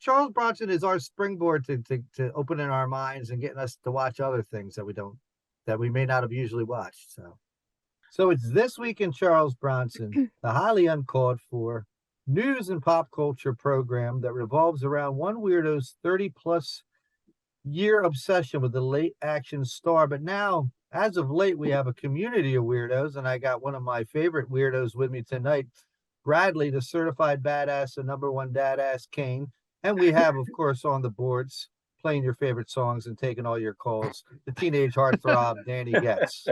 Charles Bronson is our springboard to opening our minds and getting us to watch other things that we may not have usually watched. So it's This Week in Charles Bronson, the highly uncalled for news and pop culture program that revolves around one weirdo's 30-plus year obsession with the late action star. But now, as of late, we have a community of weirdos, and I got one of my favorite weirdos with me tonight, Bradley, the certified badass, the #1 dadass king. And we have, of course, on the boards, playing your favorite songs and taking all your calls, the teenage heartthrob, Danny Getz.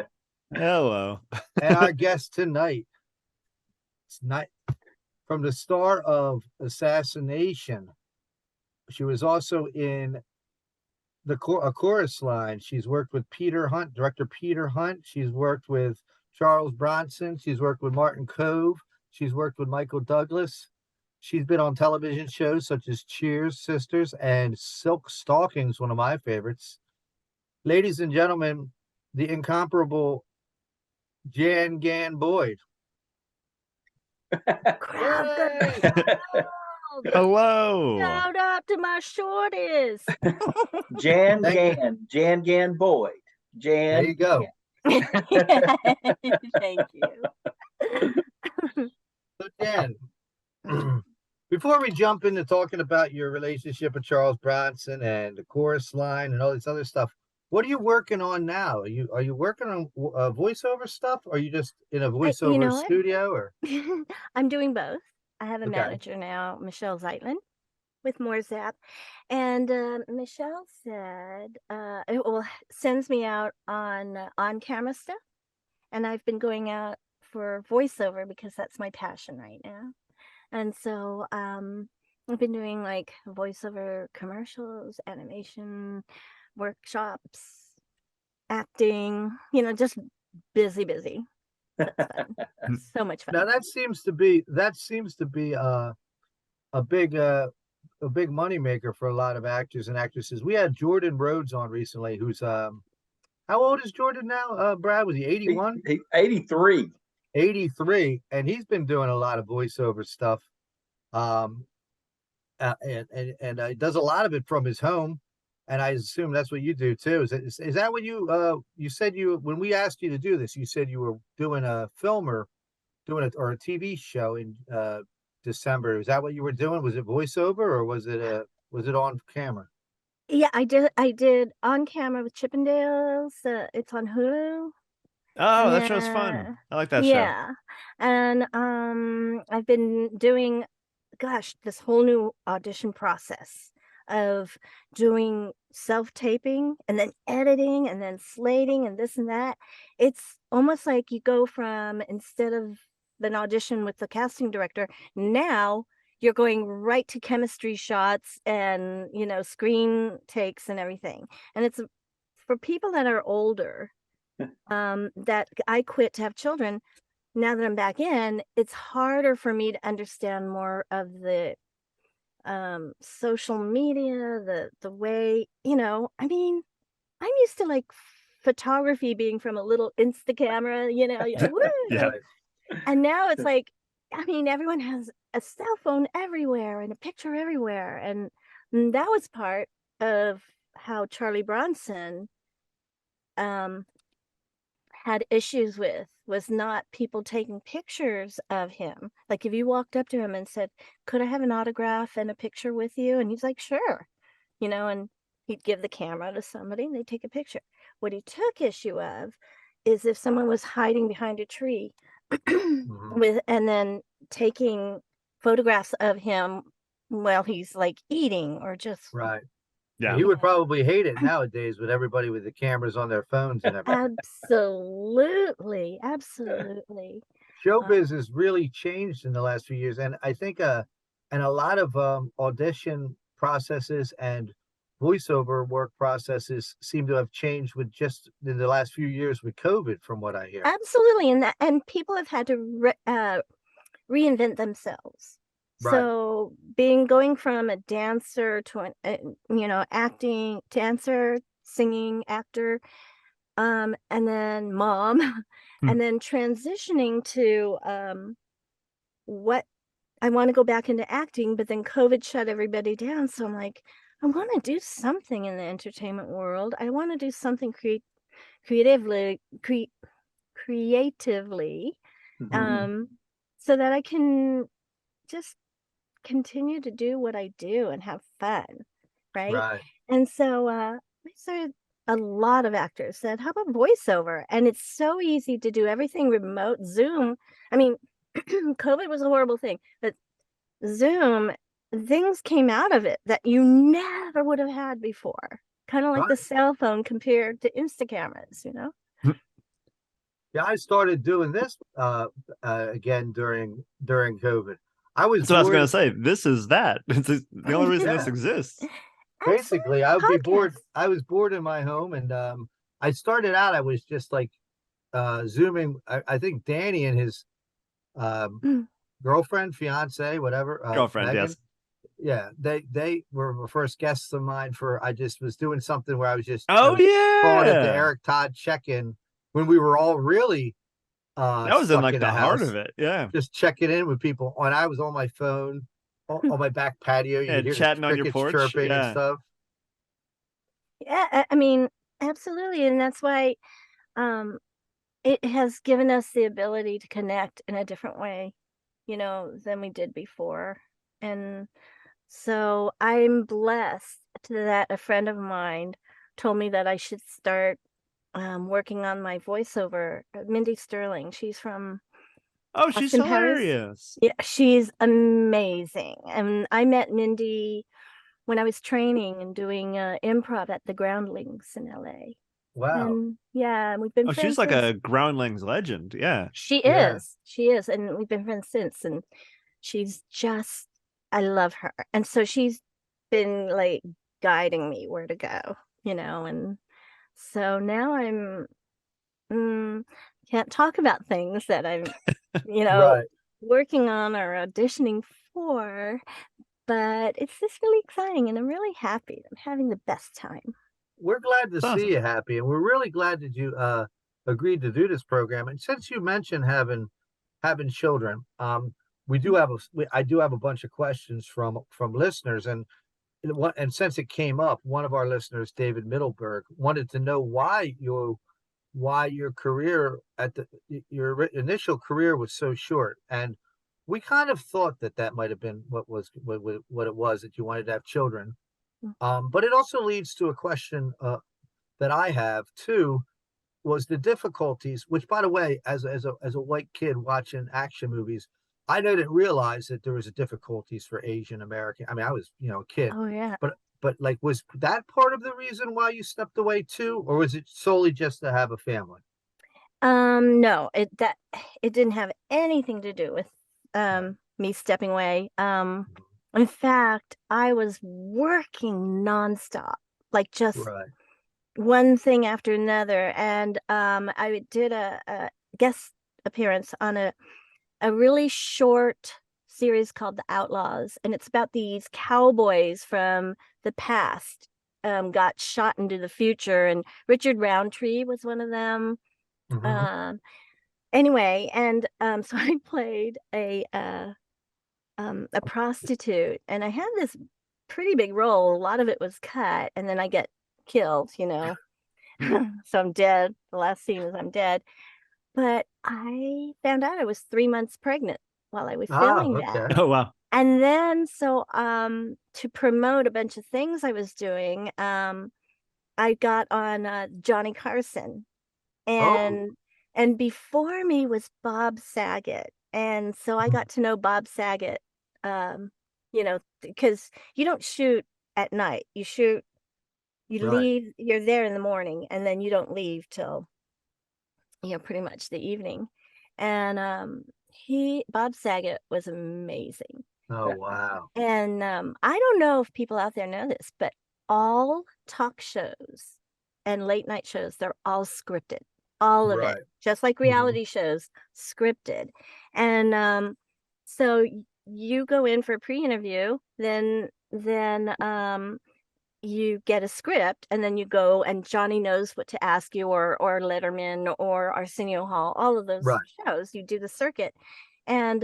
Hello. And our guest tonight, from the star of Assassination. She was also in a chorus line. She's worked with director Peter Hunt. She's worked with Charles Bronson. She's worked with Martin Cove. She's worked with Michael Douglas. She's been on television shows such as Cheers, Sisters, and Silk Stockings, one of my favorites. Ladies and gentlemen, the incomparable Jan-Gan-Boyd. Hello. Shout out to my shorties. Jan-Gan-Boyd. There you go. Thank you. So Dan, before we jump into talking about your relationship with Charles Bronson and the chorus line and all this other stuff, what are you working on now? Are you working on voiceover stuff? Or are you just in a voiceover studio? Or I'm doing both. I have a manager now, Michelle Zeitlin, with More Zap, and Michelle said sends me out on camera stuff, and I've been going out for voiceover because that's my passion right now. And so I've been doing like voiceover commercials, animation, workshops, acting, just busy. So much fun. Now that seems to be a big money maker for a lot of actors and actresses. We had Jordan Rhodes on recently, who's how old is Jordan now? Brad, was he 81? 83. 83, and he's been doing a lot of voiceover stuff. And he does a lot of it from his home. And I assume that's what you do too. Is that what you said when we asked you to do this, you said you were doing a film or a TV show in December. Is that what you were doing? Was it voiceover or was it on camera? Yeah, I did on camera with Chippendales. It's on Hulu. Oh, that show's fun. I like that show. Yeah. And I've been doing this whole new audition process of doing self-taping and then editing and then slating and this and that. It's almost like you go from, instead of an audition with the casting director, now you're going right to chemistry shots and screen takes and everything. And it's for people that are older, that I quit to have children. Now that I'm back in, it's harder for me to understand more of the social media, the way, I'm used to like photography being from a little Insta camera, Yeah. And now it's like, everyone has a cell phone everywhere and a picture everywhere. And that was part of how Charlie Bronson had issues with, was not people taking pictures of him. Like if you walked up to him and said, could I have an autograph and a picture with you? And he's like, sure, and he'd give the camera to somebody and they'd take a picture. What he took issue of is if someone was hiding behind a tree and then taking photographs of him while he's like eating or just right. Yeah, he would probably hate it nowadays with everybody with the cameras on their phones and everything. Absolutely. Showbiz has really changed in the last few years, and I think and a lot of audition processes and voiceover work processes seem to have changed with just in the last few years with COVID, from what I hear. Absolutely, and people have had to reinvent themselves. Right. So going from a dancer to acting, dancer, singing, actor, and then mom, and then transitioning to what I want to go back into acting, but then COVID shut everybody down. So I'm like, I want to do something in the entertainment world. I want to do something creatively, Mhm. so that I can just continue to do what I do and have fun, right? Right. And so I started. A lot of actors said, how about voiceover? And it's so easy to do everything remote. Zoom, I mean, COVID was a horrible thing, but Zoom, things came out of it that you never would have had before. Kind of like the Right. cell phone compared to Insta cameras, you know? Yeah, I started doing this again during COVID. I was That's what I was bored. gonna say. This is that. The only reason this Yeah, exists. Absolutely, basically, I would be bored. podcast. I was bored in my home, and I started out. I was just like zooming. I think Danny and his um, Mm. girlfriend, fiance, whatever, Girlfriend, Megan. yes. Yeah, they were the first guests of mine for. I just was doing something where I Oh was calling it the yeah. Eric Todd check-in when we were all really That was in stuck like in the the heart house, of it. Yeah. just checking in with people. And I was on my phone on my back patio. You Yeah, could hear the chatting on your crickets porch. chirping and Yeah. stuff. Yeah, I mean, absolutely. And that's why um, it has given us the ability to connect in a different way, than we did before. And so I'm blessed that a friend of mine told me that I should start working on my voiceover. Mindy Sterling, she's from Oh, she's Austin, Paris. hilarious. Yeah, she's amazing. And I met Mindy when I was training and doing improv at the Groundlings in LA. Wow. And yeah, we've been Oh, she's friends like since. a Groundlings legend. Yeah. Yeah. She is, and we've been friends since. And she's just, I love her. And so she's been like guiding me where to go, and so now I'm mm, can't talk about things that I'm, you know, Right. working on or auditioning for, but it's just really exciting and I'm really happy. I'm having the best time. We're glad to It's see awesome. you happy, and we're really glad that you agreed to do this program. And since you mentioned having children, I do have a bunch of questions from listeners, and since it came up, one of our listeners, David Middleberg, wanted to know why your career your initial career was so short. And we kind of thought that might have been what it was, that you wanted to have children. But it also leads to a question that I have too, was the difficulties, which, by the way, as a white kid watching action movies, I didn't realize that there was a difficulties for Asian American. I mean, I was, a kid, Oh yeah. but like, was that part of the reason why you stepped away too, or was it solely just to have a family? No, it didn't have anything to do with me stepping away. In fact, I was working nonstop, like just Right. one thing after another. And I did a guest appearance on a really short series called The Outlaws, and it's about these cowboys from the past got shot into the future, and Richard Roundtree was one of them. Mm-hmm. Anyway, and so I played a prostitute, and I had this pretty big role. A lot of it was cut, and then I get killed, so I'm dead. The last scene is I'm dead. But I found out I was 3 months pregnant while I was Ah, filming that. okay. Oh wow. And then so to promote a bunch of things I was doing, I got on Johnny Carson. Oh, And before me was Bob Saget. And so I got to know Bob Saget, because you don't shoot at night. You right. leave, you're there in the morning, and then you don't leave till, pretty much the evening. And Bob Saget was amazing. Oh, wow. And I don't know if people out there know this, but all talk shows and late night shows, they're all scripted. All of it, Right. just like Mhm. reality shows, scripted. And so you go in for a pre-interview, then you get a script, and then you go, and Johnny Knows What to Ask You, or Letterman, or Arsenio Hall, all of those Right. shows. You do the circuit, and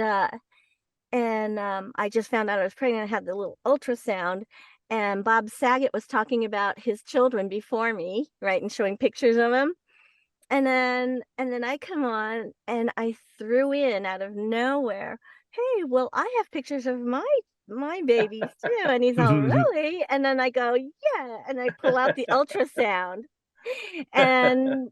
and I just found out I was pregnant. I had the little ultrasound, and Bob Saget was talking about his children before me, right, and showing pictures of them. And then I come on and I threw in out of nowhere, "Hey, well, I have pictures of my babies too." And he's all, "Really?" And then I go, "Yeah." And I pull out the ultrasound. And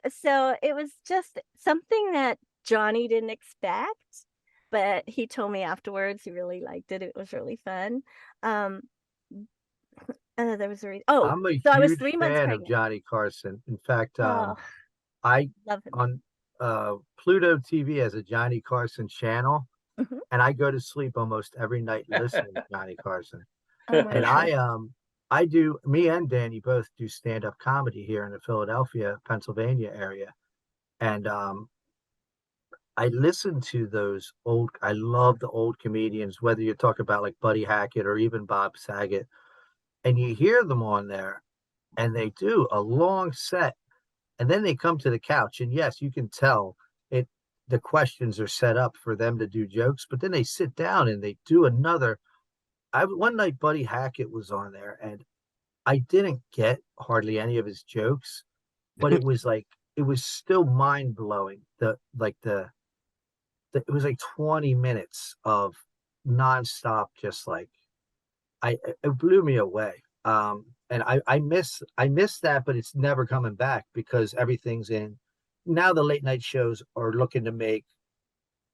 so it was just something that Johnny didn't expect, but he told me afterwards he really liked it. It was really fun. Um, there was a reason. Oh, I'm a so I was huge 3 months fan of pregnant. Johnny Carson. In fact, Oh, I love him. on Pluto TV has a Johnny Carson channel, Mhm. and I go to sleep almost every night listening to Johnny Carson. Oh my And God. I do, me and Danny both do stand-up comedy here in the Philadelphia, Pennsylvania area. And I listen to those old, I love the old comedians, whether you talk about like Buddy Hackett or even Bob Saget, and you hear them on there and they do a long set, and then they come to the couch, and yes, you can tell it, the questions are set up for them to do jokes, but then they sit down and they do another. One night Buddy Hackett was on there, and I didn't get hardly any of his jokes, but it was like, it was still mind blowing. It was like 20 minutes of nonstop, just like, it blew me away. And I miss that, but it's never coming back because everything's in. Now the late night shows are looking to make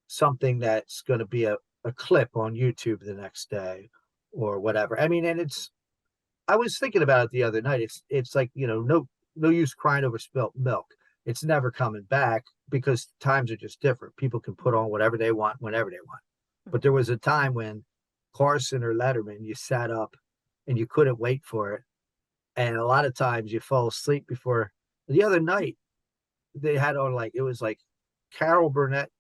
something that's going to be a clip on YouTube the next day or whatever. I mean, and I was thinking about it the other night. It's like, no use crying over spilt milk. It's never coming back because times are just different. People can put on whatever they want whenever they want. But there was a time when Carson or Letterman, you sat up and you couldn't wait for it. And a lot of times you fall asleep before. The other night they had on, like, it was like Carol Burnett,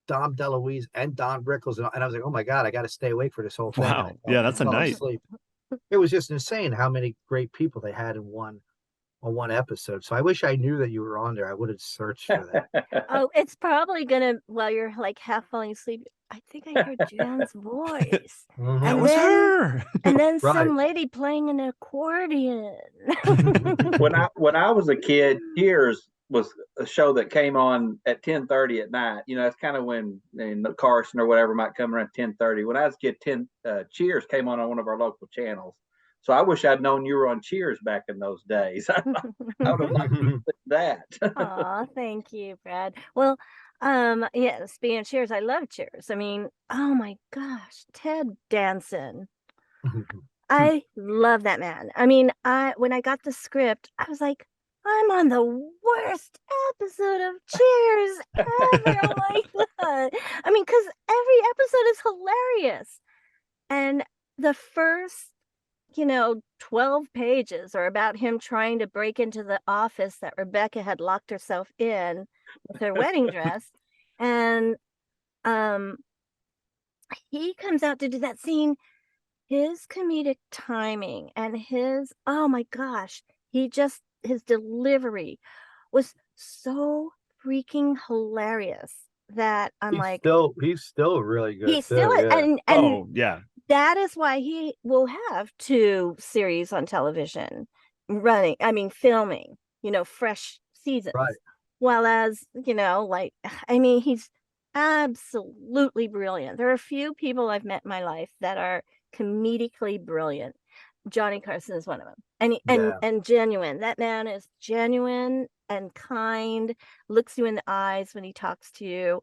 Dom DeLuise, and Don Rickles, and I was like, oh my God, I got to stay awake for this whole thing. Wow. Yeah, I that's a fell night. asleep. It was just insane how many great people they had in one episode. So I wish I knew that you were on there. I would have searched for that. Oh, it's probably gonna, while you're like half falling asleep, I think I heard Jan's voice. Mhm. That And was then her. and then Right. some lady playing an accordion. When I was a kid, Cheers was a show that came on at 10:30 at night. That's kind of when Carson or whatever might come around 10:30. When I was a kid, Cheers came on one of our local channels. So I wish I'd known you were on Cheers back in those days. I would have liked to see that. Aw, thank you, Brad. Well, yeah, speaking of Cheers, I love Cheers. I mean, oh my gosh, Ted Danson. I love that man. I mean, when I got the script, I was like, I'm on the worst episode of Cheers ever. Oh my God. I mean, because every episode is hilarious. And the first, 12 pages are about him trying to break into the office that Rebecca had locked herself in with her wedding dress. And he comes out to do that scene. His comedic timing and oh my gosh, his delivery was so freaking hilarious that I'm like, he's still really good he's too. still, Yeah. and Oh, yeah. that is why he will have 2 series on television filming, fresh seasons. Right. While as, I mean, he's absolutely brilliant. There are a few people I've met in my life that are comedically brilliant. Johnny Carson is one of them. And genuine. That man is genuine and kind, looks you in the eyes when he talks to you.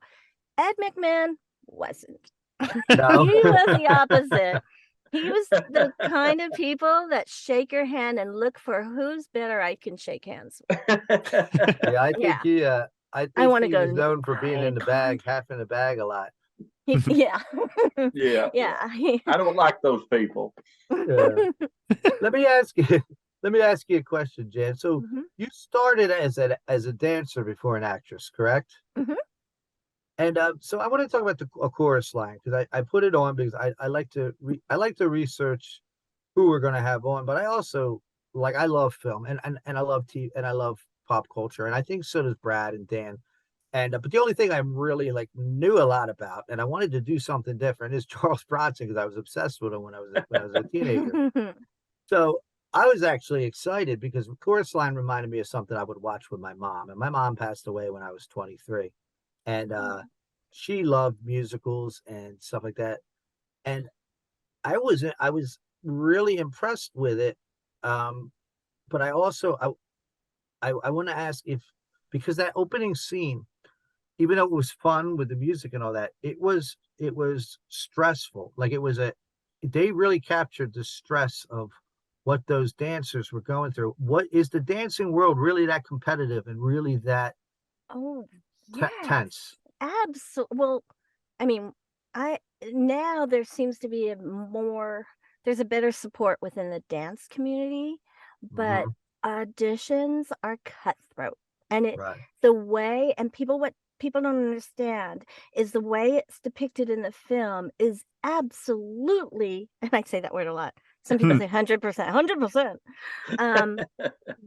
Ed McMahon wasn't. No. He was the opposite. He was the kind of people that shake your hand and look for who's better I can shake hands with. Yeah, I think Yeah. I I think wanna he go, was known for being in the bag, "Icon." half in the bag a lot. Yeah. Yeah. Yeah. I don't like those people. Yeah. Let me ask you a question, Jan. So Mhm. you started as a dancer before an actress, correct? Mhm. And so I want to talk about a chorus line because I put it on because I like to research who we're going to have on, but I also, I love film and I love TV and I love pop culture, and I think so does Brad and Dan. And but the only thing I really like knew a lot about, and I wanted to do something different, is Charles Bronson because I was obsessed with him when I was a teenager. So I was actually excited because Chorus Line reminded me of something I would watch with my mom, and my mom passed away when I was 23, and she loved musicals and stuff like that, and I was really impressed with it, but I also I want to ask if because that opening scene, even though it was fun with the music and all that, it was stressful. Like they really captured the stress of what those dancers were going through. What is the dancing world really that competitive and really that Oh, yes, tense? absolutely. Well, I mean, I now there seems to be there's a better support within the dance community, but Mhm. auditions are cutthroat. And Right. what people don't understand is the way it's depicted in the film is absolutely, and I say that word a lot. Some people say 100%, 100%,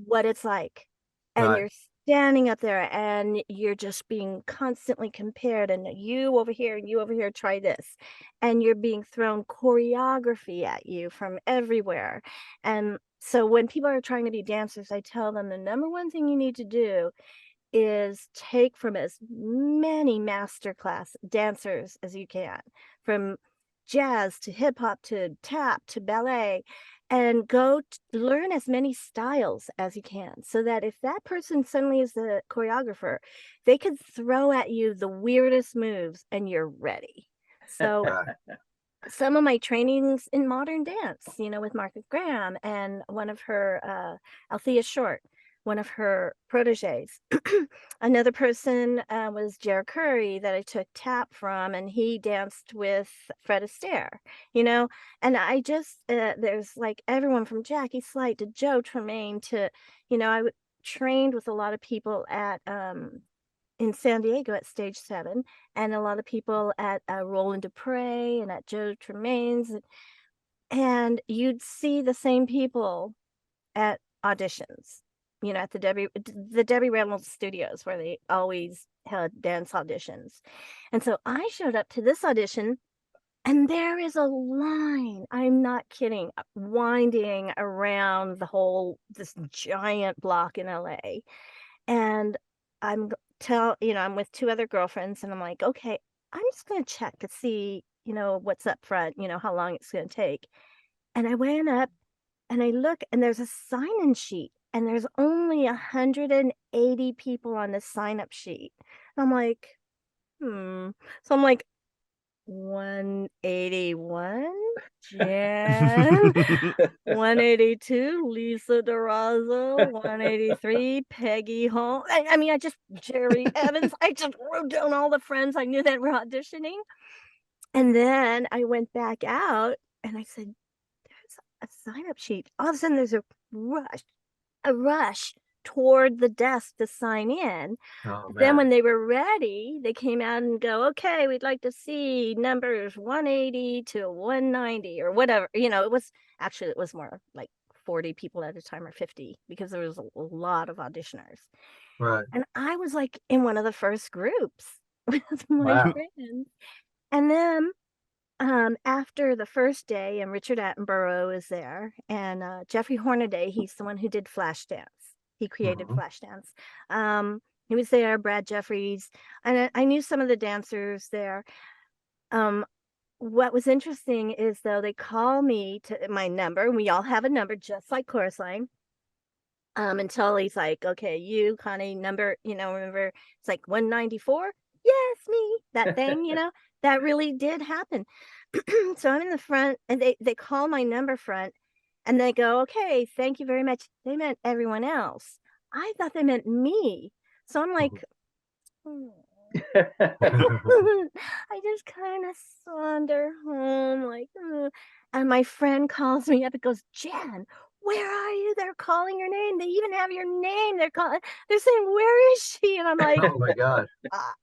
what it's like. And Right. you're standing up there and you're just being constantly compared, and you over here and you over here, try this. And you're being thrown choreography at you from everywhere. And so when people are trying to be dancers, I tell them the number one thing you need to do is take from as many masterclass dancers as you can, from jazz to hip hop to tap to ballet, and learn as many styles as you can, so that if that person suddenly is the choreographer, they could throw at you the weirdest moves and you're ready. So Right. some of my trainings in modern dance, with Martha Graham and one of her, Althea Short, one of her proteges. Another person was Jared Curry that I took tap from, and he danced with Fred Astaire, and I just, there's like everyone from Jackie Slight to Joe Tremaine to, trained with a lot of people at, in San Diego at Stage 7, and a lot of people at Roland Dupre and at Joe Tremaine's, and you'd see the same people at auditions, at the Debbie Reynolds Studios, where they always had dance auditions. And so I showed up to this audition, and there is a line, I'm not kidding, winding around this giant block in LA. And I'm I'm with two other girlfriends, and I'm like, okay, I'm just going to check to see, what's up front, how long it's going to take. And I went up and I look, and there's a sign-in sheet, and there's only 180 people on this sign-up sheet. And I'm like, So I'm like, 181, Jan, 182, Lisa DeRosa, 183, Peggy Hall. I mean, Jerry Evans. I just wrote down all the friends I knew that were auditioning. And then I went back out and I said, there's a sign-up sheet. All of a sudden there's a rush toward the desk to sign in. Oh, Then man. when they were ready, they came out and go, okay, we'd like to see numbers 180 to 190 or whatever. It was more like 40 people at a time, or 50, because there was a lot of auditioners. Right. And I was like in one of the first groups with my Wow. friends. And then after the first day, and Richard Attenborough is there, and Jeffrey Hornaday, he's the one who did Flashdance. He created Mhm. Flashdance. He was there, Brad Jeffries, and I knew some of the dancers there. What was interesting is, though, they call me to my number, and we all have a number just like Chorus Line. Until he's like, okay, you, Connie, number, remember, it's like 194. Yes, me, that thing, that really did happen. So I'm in the front, and they call my number front, and they go, okay, thank you very much. They meant everyone else. I thought they meant me. So I'm like, I just kind of saunter home, like, and my friend calls me up and goes, Jan, where are you? They're calling your name. They even have your name. They're saying, where is she? And I'm like, Oh my God.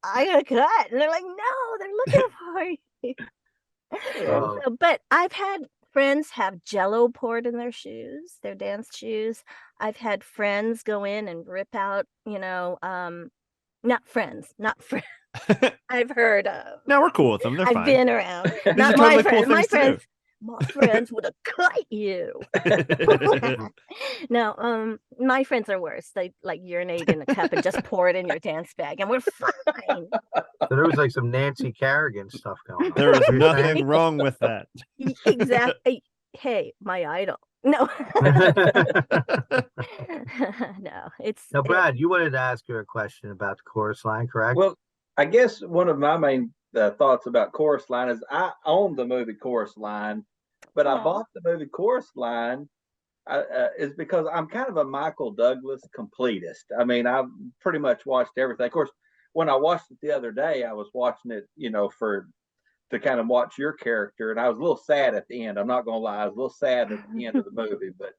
I got cut. And they're like, no, they're looking for you. Oh. But I've had friends have Jello poured in their shoes, their dance shoes. I've had friends go in and rip out, Not friends. I've heard of. No, we're cool with them. They're I've fine. been around. These Not are my totally cool friends. things to do. My friends would have cut you. No, my friends are worse. They like urinate in a cup and just pour it in your dance bag, and we're fine. So there was like some Nancy Kerrigan stuff going on. There is You're nothing saying? wrong with that. Exactly. Hey, my idol. No. No, Now, Brad, you wanted to ask her a question about the chorus line, correct? Well, I guess one of my main thoughts about Chorus Line is I own the movie Chorus Line, but I bought the movie Chorus Line is because I'm kind of a Michael Douglas completist. I mean, I've pretty much watched everything. Of course, when I watched it the other day, I was watching it, to kind of watch your character, and I was a little sad at the end. I'm not going to lie, I was a little sad at the end of the movie, but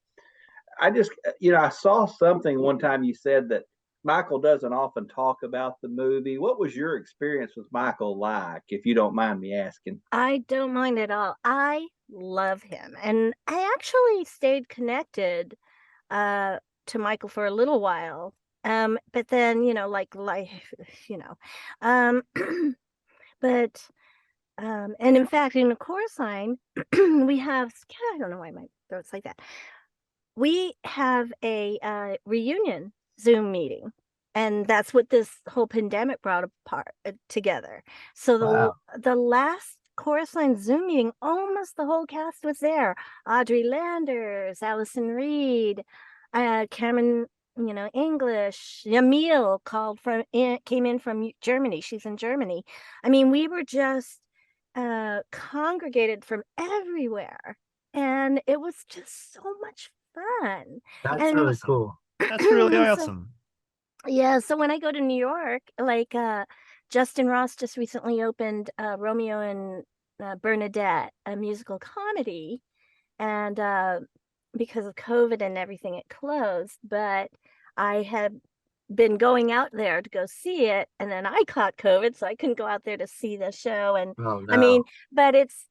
I just, I saw something one time you said that Michael doesn't often talk about the movie. What was your experience with Michael like, if you don't mind me asking? I don't mind at all. I love him. And I actually stayed connected to Michael for a little while. But then, like life, but and in fact, in the chorus line, we have, I don't know why my throat's like that. We have a reunion Zoom meeting, and that's what this whole pandemic brought apart together. So the last chorus line Zoom meeting, almost the whole cast was there. Audrey Landers, Allison Reed, Cameron, English. Yamil came in from Germany. She's in Germany. I mean, we were just congregated from everywhere, and it was just so much fun. That's really cool. That's really awesome. Yeah, so when I go to New York, like Justin Ross just recently opened Romeo and Bernadette, a musical comedy, and because of COVID and everything, it closed. But I had been going out there to go see it, and then I caught COVID, so I couldn't go out there to see the show. And I mean, but it's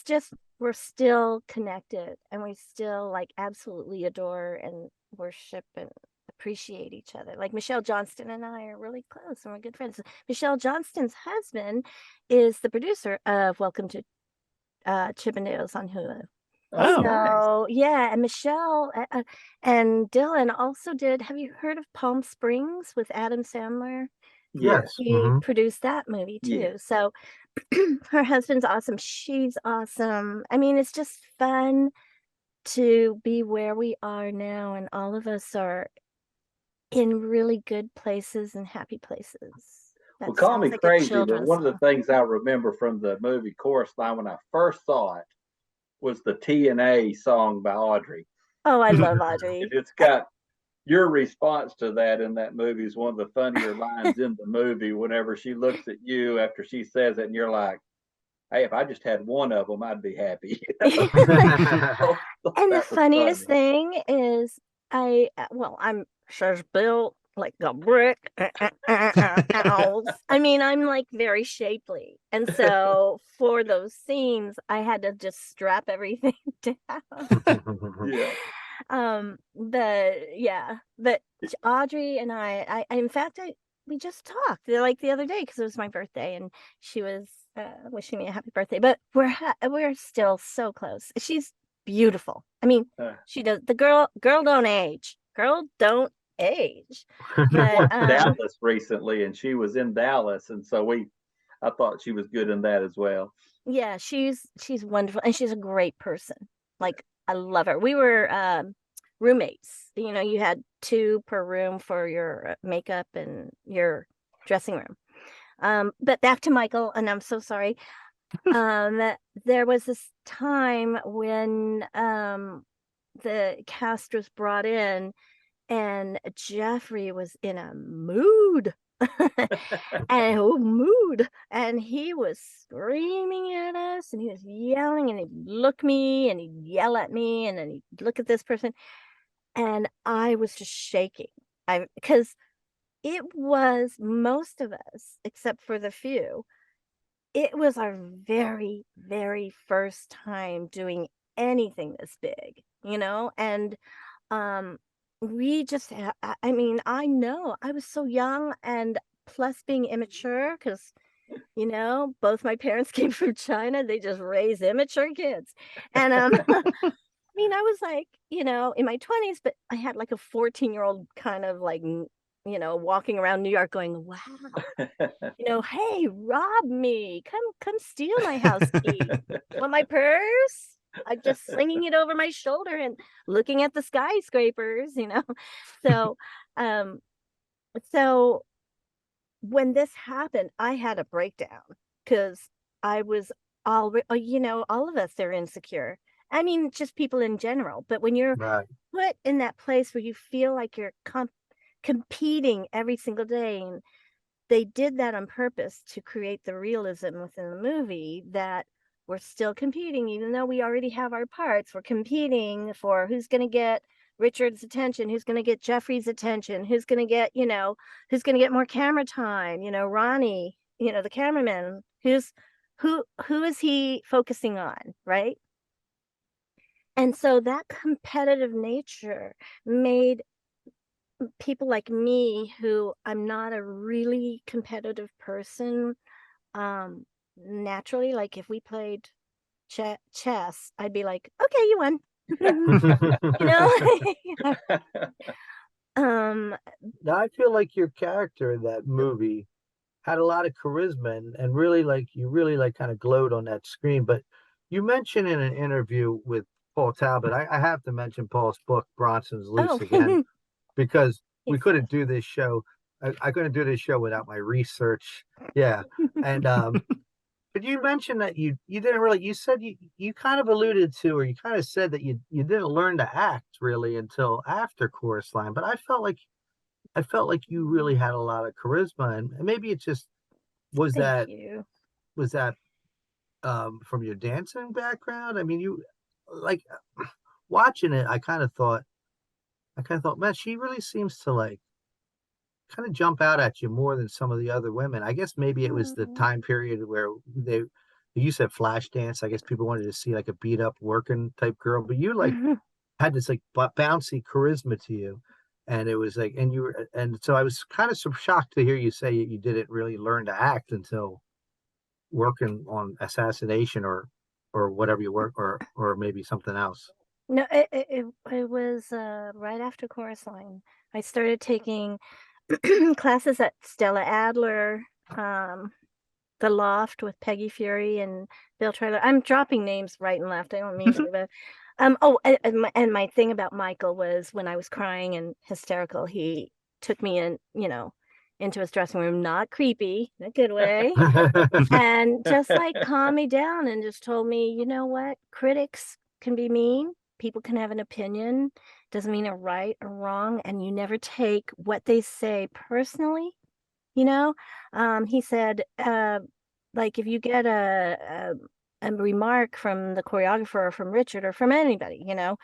just, we're still connected, and we still like absolutely adore and worship and appreciate each other. Like Michelle Johnston and I are really close, and we're good friends. Michelle Johnston's husband is the producer of Welcome to Chippendales on Hulu. Oh, So nice. yeah, and Michelle and Dylan also did. Have you heard of Palm Springs with Adam Sandler? Yes. He produced that movie too. Yeah. So her husband's awesome. She's awesome. I mean, it's just fun to be where we are now, and all of us are in really good places and happy places. That Well, call me sounds like a crazy, but children's one of the song. things I remember from the movie Chorus Line when I first saw it was the TNA song by Audrey. Oh, I love Audrey. It's got your response to that in that movie is one of the funnier lines in the movie whenever she looks at you after she says it, and you're like, hey, if I just had one of them, I'd be happy. And the That was funniest funny. thing is I'm sure built like a brick. I mean, I'm like very shapely. And so for those scenes, I had to just strap everything down. Yeah. But Audrey and I in fact, we just talked like the other day because it was my birthday, and she was wishing me a happy birthday. But we're still so close. She's beautiful. I mean, she does. The girl don't age. Girl don't age. But, Dallas recently, and she was in Dallas, and so I thought she was good in that as well. Yeah, she's wonderful, and she's a great person. Like, I love her. We were roommates. You had 2 per room for your makeup and your dressing room. But back to Michael, and I'm so sorry. There was this time when the cast was brought in, and Jeffrey was in a mood. And he was screaming at us, and he was yelling, and he'd look me and he'd yell at me, and then he'd look at this person, and I was just shaking. Because it was, most of us except for the few, it was our very, very first time doing anything this big, and we just I mean, I know I was so young, and plus being immature, because you know, both my parents came from China. They just raise immature kids. And I mean, I was like, you know, in my 20s, but I had like a 14-year-old kind of like, you know, walking around New York going, wow, you know, hey, rob me. Come steal my house key. Want my purse? I'm just slinging it over my shoulder and looking at the skyscrapers, you know. So, um, so when this happened, I had a breakdown because I was you know, all of us are insecure. I mean, just people in general. But when you're Right. put in that place where you feel like you're competing every single day, and they did that on purpose to create the realism within the movie that we're still competing, even though we already have our parts. We're competing for who's going to get Richard's attention, who's going to get Jeffrey's attention, who's going to get, you know, who's going to get more camera time, you know, Ronnie, you know, the cameraman, who is he focusing on, right? And so that competitive nature made people like me, who I'm not a really competitive person, naturally, like if we played chess, I'd be like, okay, you won. You know. Now, I feel like your character in that movie had a lot of charisma and really like you really like kind of glowed on that screen. But you mentioned in an interview with Paul Talbot, I have to mention Paul's book, Bronson's Loose, Oh. again, because we Yes. couldn't do this show. I couldn't do this show without my research. Yeah. And but you mentioned that you didn't really, you said you kind of alluded to, or you kind of said that you didn't learn to act really until after Chorus Line. But I felt like you really had a lot of charisma, and maybe it just was Thank you. that from your dancing background. I mean, you like watching it, I kind of thought, man, she really seems to like kind of jump out at you more than some of the other women. I guess maybe it was the time period where you said flash dance. I guess people wanted to see like a beat up working type girl, but you like had this like bouncy charisma to you. And it was like, and so I was kind of shocked to hear you say you didn't really learn to act until working on Assassination or whatever you work, or maybe something else. No, it was right after Chorus Line. I started taking classes at Stella Adler, The Loft with Peggy Fury and Bill Trailer. I'm dropping names right and left. I don't mean to, but oh, and my thing about Michael was when I was crying and hysterical, he took me in, you know, into his dressing room, not creepy, in a good way, and just like calmed me down and just told me, you know what, critics can be mean, people can have an opinion, doesn't mean they're right or wrong, and you never take what they say personally, you know. He said, like if you get a remark from the choreographer or from Richard or from anybody, you know,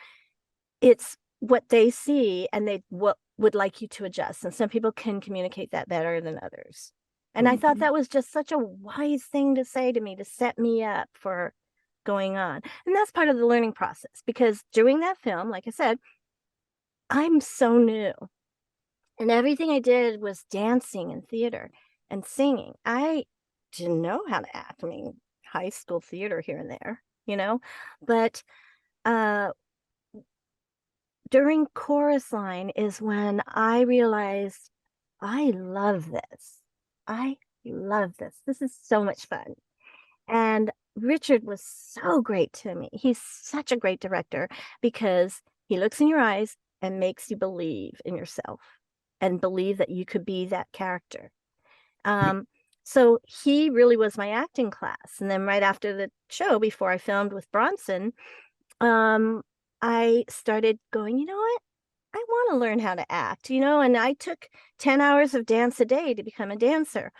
it's what they see and they would like you to adjust. And some people can communicate that better than others. And I thought that was just such a wise thing to say to me, to set me up for going on. And that's part of the learning process, because doing that film, like I said, I'm so new. And everything I did was dancing and theater and singing. I didn't know how to act. I mean, high school theater here and there, you know, but during Chorus Line is when I realized I love this. I love this. This is so much fun. And Richard was so great to me. He's such a great director because he looks in your eyes and makes you believe in yourself and believe that you could be that character. So he really was my acting class. And then right after the show, before I filmed with Bronson, I started going, you know what? I want to learn how to act, you know, and I took 10 hours of dance a day to become a dancer.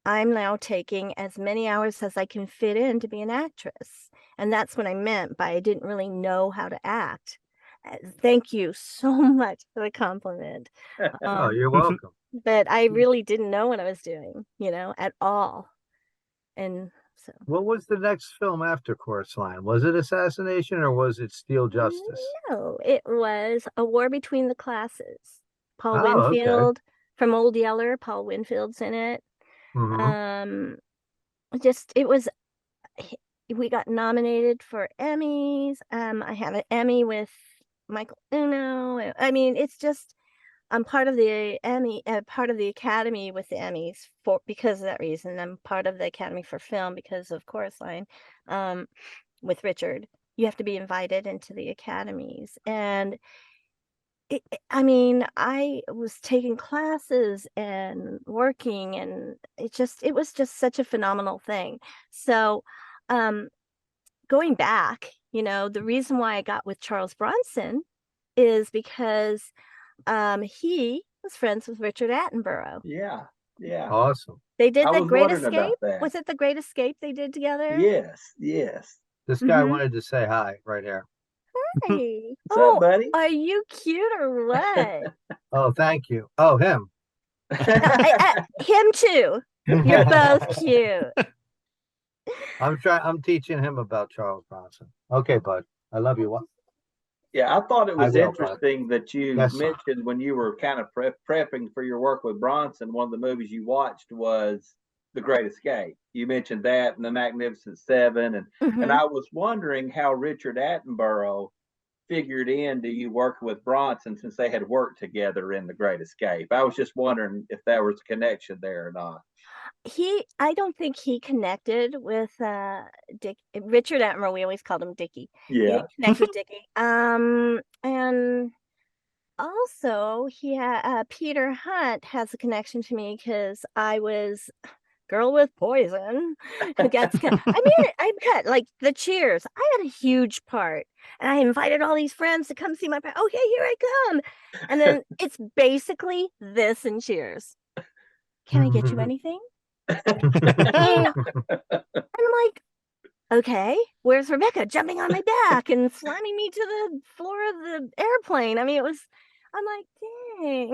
I'm now taking as many hours as I can fit in to be an actress. And that's what I meant by I didn't really know how to act. Thank you so much for the compliment. Oh, you're welcome. But I really didn't know what I was doing, you know, at all. And so. What was the next film after Chorus Line? Was it Assassination or was it Steel Justice? No, it was A War Between the Classes. Paul Oh, okay. Winfield, from Old Yeller. Paul Winfield's in it. Mhm. It was, we got nominated for Emmys. I had an Emmy with Michael Uno. I mean, it's just, I'm part of the part of the Academy with the Emmys because of that reason. I'm part of the Academy for Film because of Chorus Line, with Richard. You have to be invited into the academies. And I mean, I was taking classes and working, and it was just such a phenomenal thing. So, going back, the reason why I got with Charles Bronson is because he was friends with Richard Attenborough. Yeah. Yeah. Awesome. They did I The was Great wondering about Escape. that. Was it The Great Escape they did together? Yes. Yes. This guy Mhm. wanted to say hi right here. Hey. What's up, buddy? Are you cute or what? Oh, thank you. Oh, him. Him too. You're both cute. I'm teaching him about Charles Bronson. Okay, bud. I love you. What? Yeah, I thought it was will, bud. interesting that you Yes, sir. mentioned when you were kind of prepping for your work with Bronson, one of the movies you watched was The Great Escape. You mentioned that and The Magnificent Seven, and Mhm. I was wondering how Richard Attenborough figured into you working with Bronson since they had worked together in The Great Escape. I was just wondering if there was a connection there or not. I don't think he connected with Richard Attenborough. We always called him Dickie. He Yeah. didn't connect with Dickie. And also Peter Hunt has a connection to me because I was Girl with Poison. I mean, I got like the Cheers. I had a huge part, and I invited all these friends to come see my part. Okay, here I come. And then it's basically this and Cheers. Can I get you anything? And I'm like, okay, where's Rebecca jumping on my back and slamming me to the floor of the airplane? I mean, I'm like, dang.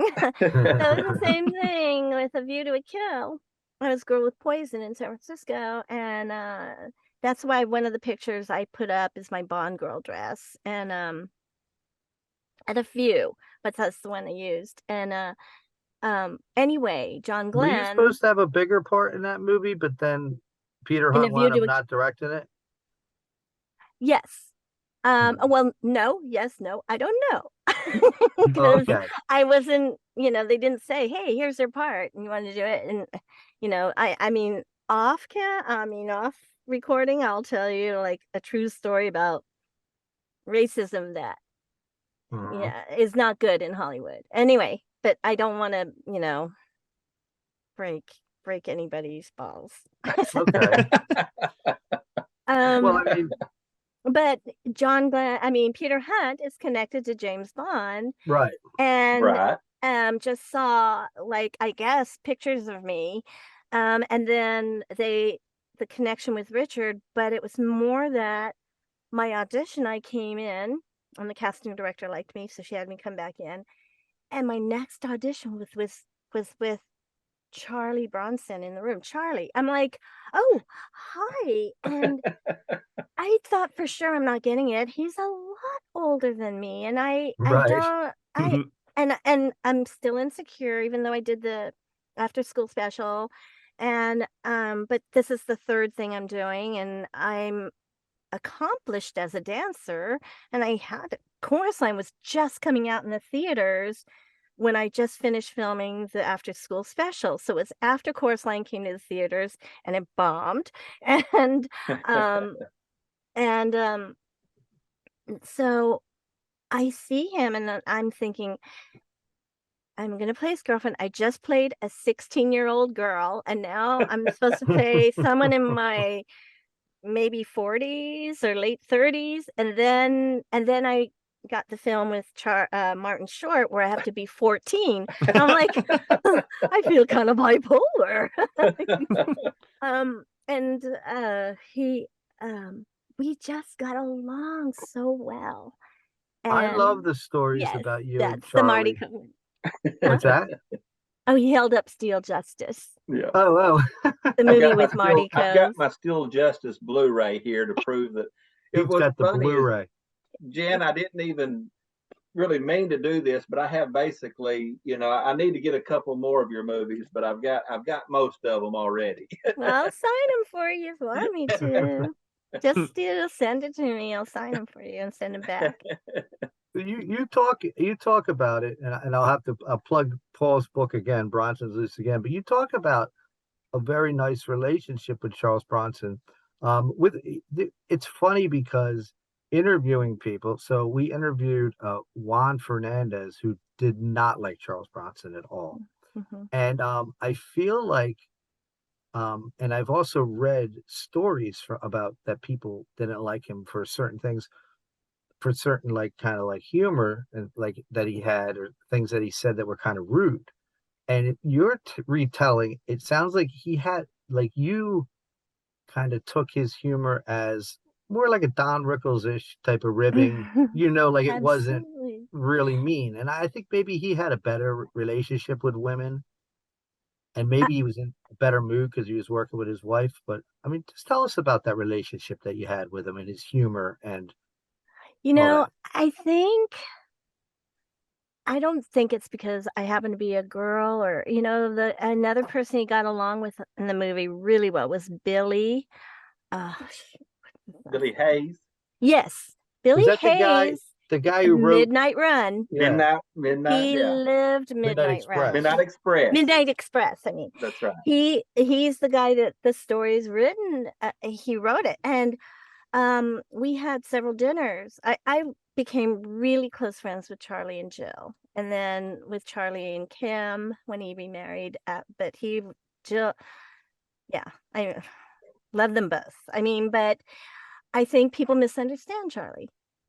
That was the same thing with A View to a Kill. I was Girl with Poison in San Francisco, and that's why one of the pictures I put up is my Bond girl dress, and at a few, but that's the one I used. And anyway, John Were you Glenn supposed to have a bigger part in that movie, but then Peter in A Hunt View wound to up a not directing it? Yes. Hmm. Well, no, yes, no, I don't know. Because Okay. I wasn't, they didn't say, hey, here's their part, and you want to do it. And, I mean, off recording, I'll tell you like a true story about racism that Mhm. is not good in Hollywood. Anyway, but I don't want to, break anybody's balls. Okay. Well, I mean, But Peter Hunt is connected to James Bond, right. and Right. just saw, like, I guess, pictures of me, and then the connection with Richard. But it was more that my audition, I came in, and the casting director liked me, so she had me come back in, and my next audition was with Charlie Bronson in the room. Charlie, I'm like, oh, hi. And I thought for sure I'm not getting it. He's a lot older than me, and I Right. don't I and I'm still insecure, even though I did the after school special. And but this is the third thing I'm doing, and I'm accomplished as a dancer, and Chorus Line was just coming out in the theaters when I just finished filming the after school special. So it was after Chorus Line came to the theaters, and it bombed. And and so I see him, and I'm thinking, I'm gonna play his girlfriend. I just played a 16-year-old girl, and now I'm supposed to play someone in my maybe 40s or late 30s, and then I got the film with Martin Short where I have to be 14. And I'm like, I feel kind of bipolar. And he we just got along so well. I And love the stories yes, about you and that's the Marty Charlie. Cohen. What's that? Oh, he held up Steel Justice, Yeah. Oh, the movie with Marty I've got Cohen. my Still Justice Blu-ray here to prove that it he's was got the funny. Blu-ray. Jen, I didn't even really mean to do this, but I have basically, I need to get a couple more of your movies, but I've got most of them already. Well, I'll sign them for you if you want me to. Just send it to me. I'll sign them for you and send them back. You talk about it, and I'll plug Paul's book again, Bronson's List again. But you talk about a very nice relationship with Charles Bronson. It's funny because interviewing people. So we interviewed Juan Fernandez, who did not like Charles Bronson at all, and I feel like, and I've also read stories about that people didn't like him for certain things, for certain like kind of like humor and like that he had, or things that he said that were kind of rude. And your retelling, it sounds like he had, like, you kind of took his humor as more like a Don Rickles-ish type of ribbing, like it wasn't Absolutely. really mean. And I think maybe he had a better relationship with women, and maybe he was in a better mood because he was working with his wife. But I mean, just tell us about that relationship that you had with him and his humor and all that. I don't think it's because I happen to be a girl, or another person he got along with in the movie really well was Billy. Billy Hayes. Yes, Billy Was that Hayes. the guy who wrote Midnight Run. Yeah. Midnight. He Yeah. lived Midnight Run. Midnight Express. Midnight Express. I mean, That's right. He's the guy that the story's written. He wrote it, and we had several dinners. I became really close friends with Charlie and Jill, and then with Charlie and Kim when he remarried. But Jill, yeah, I love them both. I mean, but I think people misunderstand Charlie,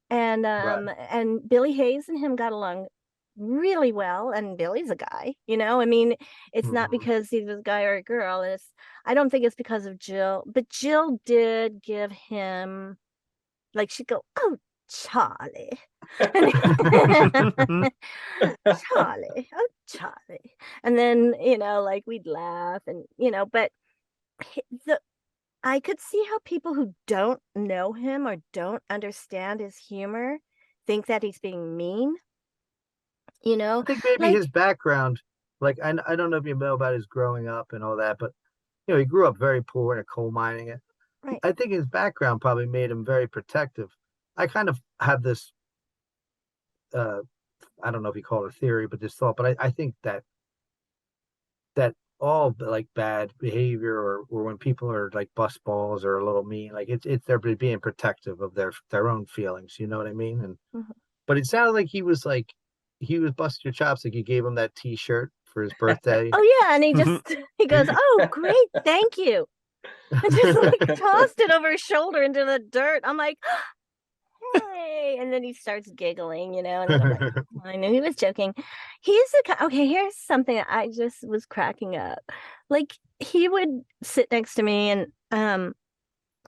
and and Billy Hayes and him got along really well, and Billy's a guy. I mean, it's not because he was a guy or a girl. I don't think it's because of Jill, but Jill did give him, like, she'd go, "Oh, Charlie." Charlie, oh, Charlie. And then, like, we'd laugh, and, but I could see how people who don't know him or don't understand his humor think that he's being mean. I think maybe like, his background, like, I don't know if you know about his growing up and all that, but he grew up very poor in a coal mining. right. I think his background probably made him very protective. I kind of have this, I don't know if you call it a theory, but this thought. But I think that all like bad behavior, or when people are like bust balls or a little mean, like it's they're being protective of their own feelings. You know what I mean? And but it sounded like he was busting your chops, like you gave him that T-shirt for his birthday. Oh yeah, and he goes, "Oh, great, thank you," and just like tossed it over his shoulder into the dirt. I'm like, "Hey!" And then he starts giggling, and then I'm like, I knew he was joking. He's okay. Here's something I just was cracking up. Like, he would sit next to me, and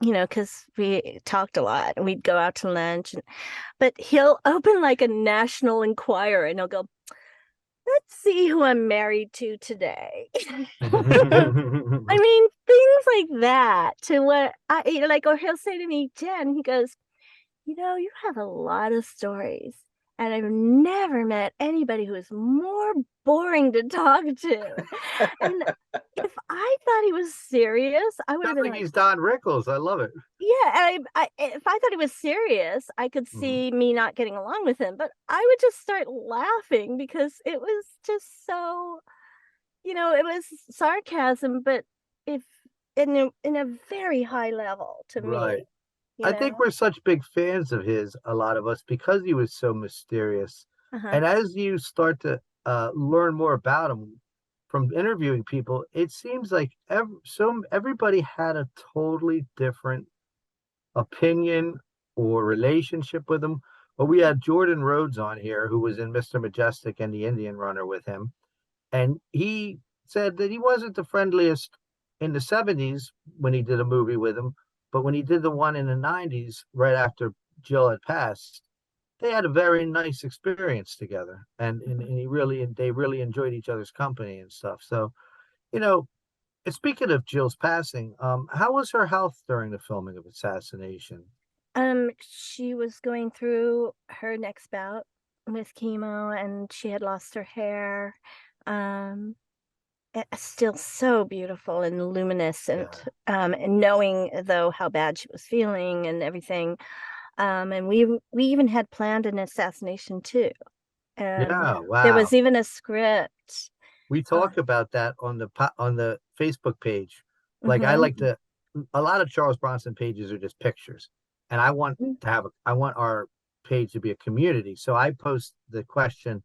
because we talked a lot, and we'd go out to lunch, but he'll open like a National Enquirer, and he'll go, "Let's see who I'm married to today." I mean, things like that, to what I like, or he'll say to me, "Jen," he goes, "You have a lot of stories, and I've never met anybody who is more boring to talk to." And if I thought he was serious, I would have been like like, he's Don Rickles. I love it. yeah. If I thought he was serious, I could see me not getting along with him, but I would just start laughing because it was just so, it was sarcasm, but if in a very high level to Right. me. I think we're such big fans of his, a lot of us, because he was so mysterious. And as you start to learn more about him from interviewing people, it seems like everybody had a totally different opinion or relationship with him. But we had Jordan Rhodes on here, who was in Mr. Majestic and the Indian Runner with him. And he said that he wasn't the friendliest in the 70s when he did a movie with him. But when he did the one in the 90s, right after Jill had passed, they had a very nice experience together. And they really enjoyed each other's company and stuff. So, speaking of Jill's passing, how was her health during the filming of Assassination? She was going through her next bout with chemo, and she had lost her hair. Still so beautiful and luminescent. And knowing though how bad she was feeling and everything. And we even had planned an assassination too. And Yeah, there wow. was even a script. We talk about that on the Facebook page. Like I Mhm. like to, a lot of Charles Bronson pages are just pictures, and I want to have I want our page to be a community. So I post the question,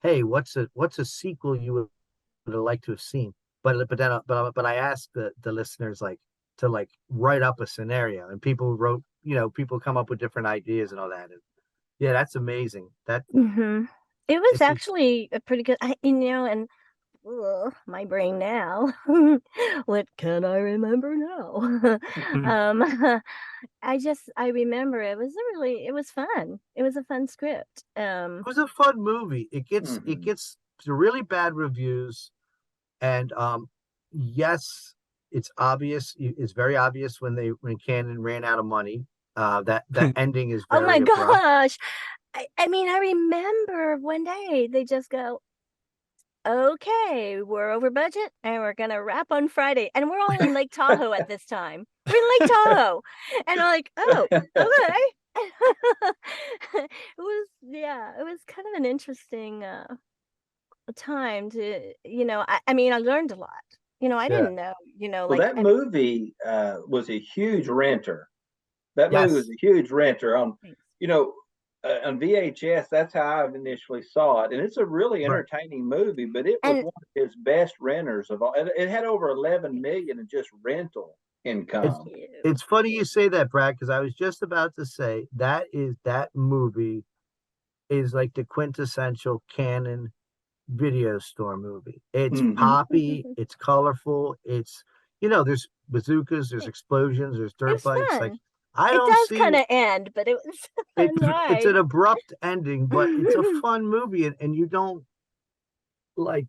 "Hey, what's a sequel you would have liked to have seen?" But I asked the listeners like to like write up a scenario, and people wrote, people come up with different ideas and all that. And yeah, that's amazing. It was This is actually a pretty good, and my brain now. What can I remember now? I remember it was fun. It was a fun script. it was a fun movie. It gets really bad reviews, and yes, it's obvious. It's very obvious when Canon ran out of money. That ending is Oh my very abrupt. gosh. I mean, I remember one day they just go, okay, we're over budget and we're gonna wrap on Friday. And we're all in Lake Tahoe at this time. We're in Lake Tahoe. And I'm like, oh, okay. It was kind of an interesting time to, I mean, I learned a lot. I Yeah. didn't know, Well, like that movie was a huge renter. That movie was Yes. a huge renter on, thanks. you know, on VHS. That's how I initially saw it, and it's a really Right. entertaining movie. But it was And one of his best renters of all. It had over 11 million in just rental It's income. it's funny you say that, Brad, because I was just about to say that movie is like the quintessential Canon video store movie. It's Mm-hmm. poppy, it's colorful, there's bazookas, there's explosions, there's it dirt was bikes. Like fun. I It don't does see kind of end, but it was a it. fun It's ride. an abrupt ending, but it's a fun movie, and you don't like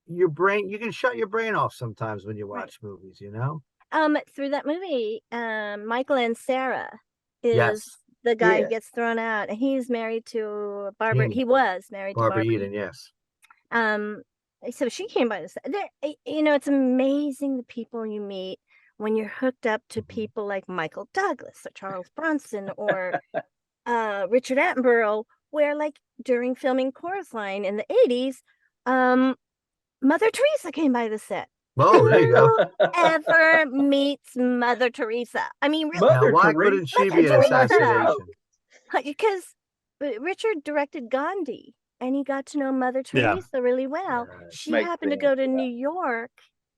your brain. You can shut your brain off sometimes when you Right. watch movies. Through that movie, Michael and Sarah is Yes, the guy who Yeah. gets thrown out, and he's married to Barbara. Amy, He was married to Barbara Barbara. Eden. Yes, Um, so she came by this. It's amazing the people you meet when you're hooked up to people like Michael Douglas or Charles Bronson or Richard Attenborough, where like during filming Chorus Line in the 80s, Mother Teresa came by the set. Oh, there you go. Who ever meets Mother Teresa? I mean, really, Now, Mother why Teresa. couldn't she Mother be an Teresa. assassination? Because Richard directed Gandhi and he got to know Mother Yeah. Teresa really well. She Makes happened to sense, go to yeah. New York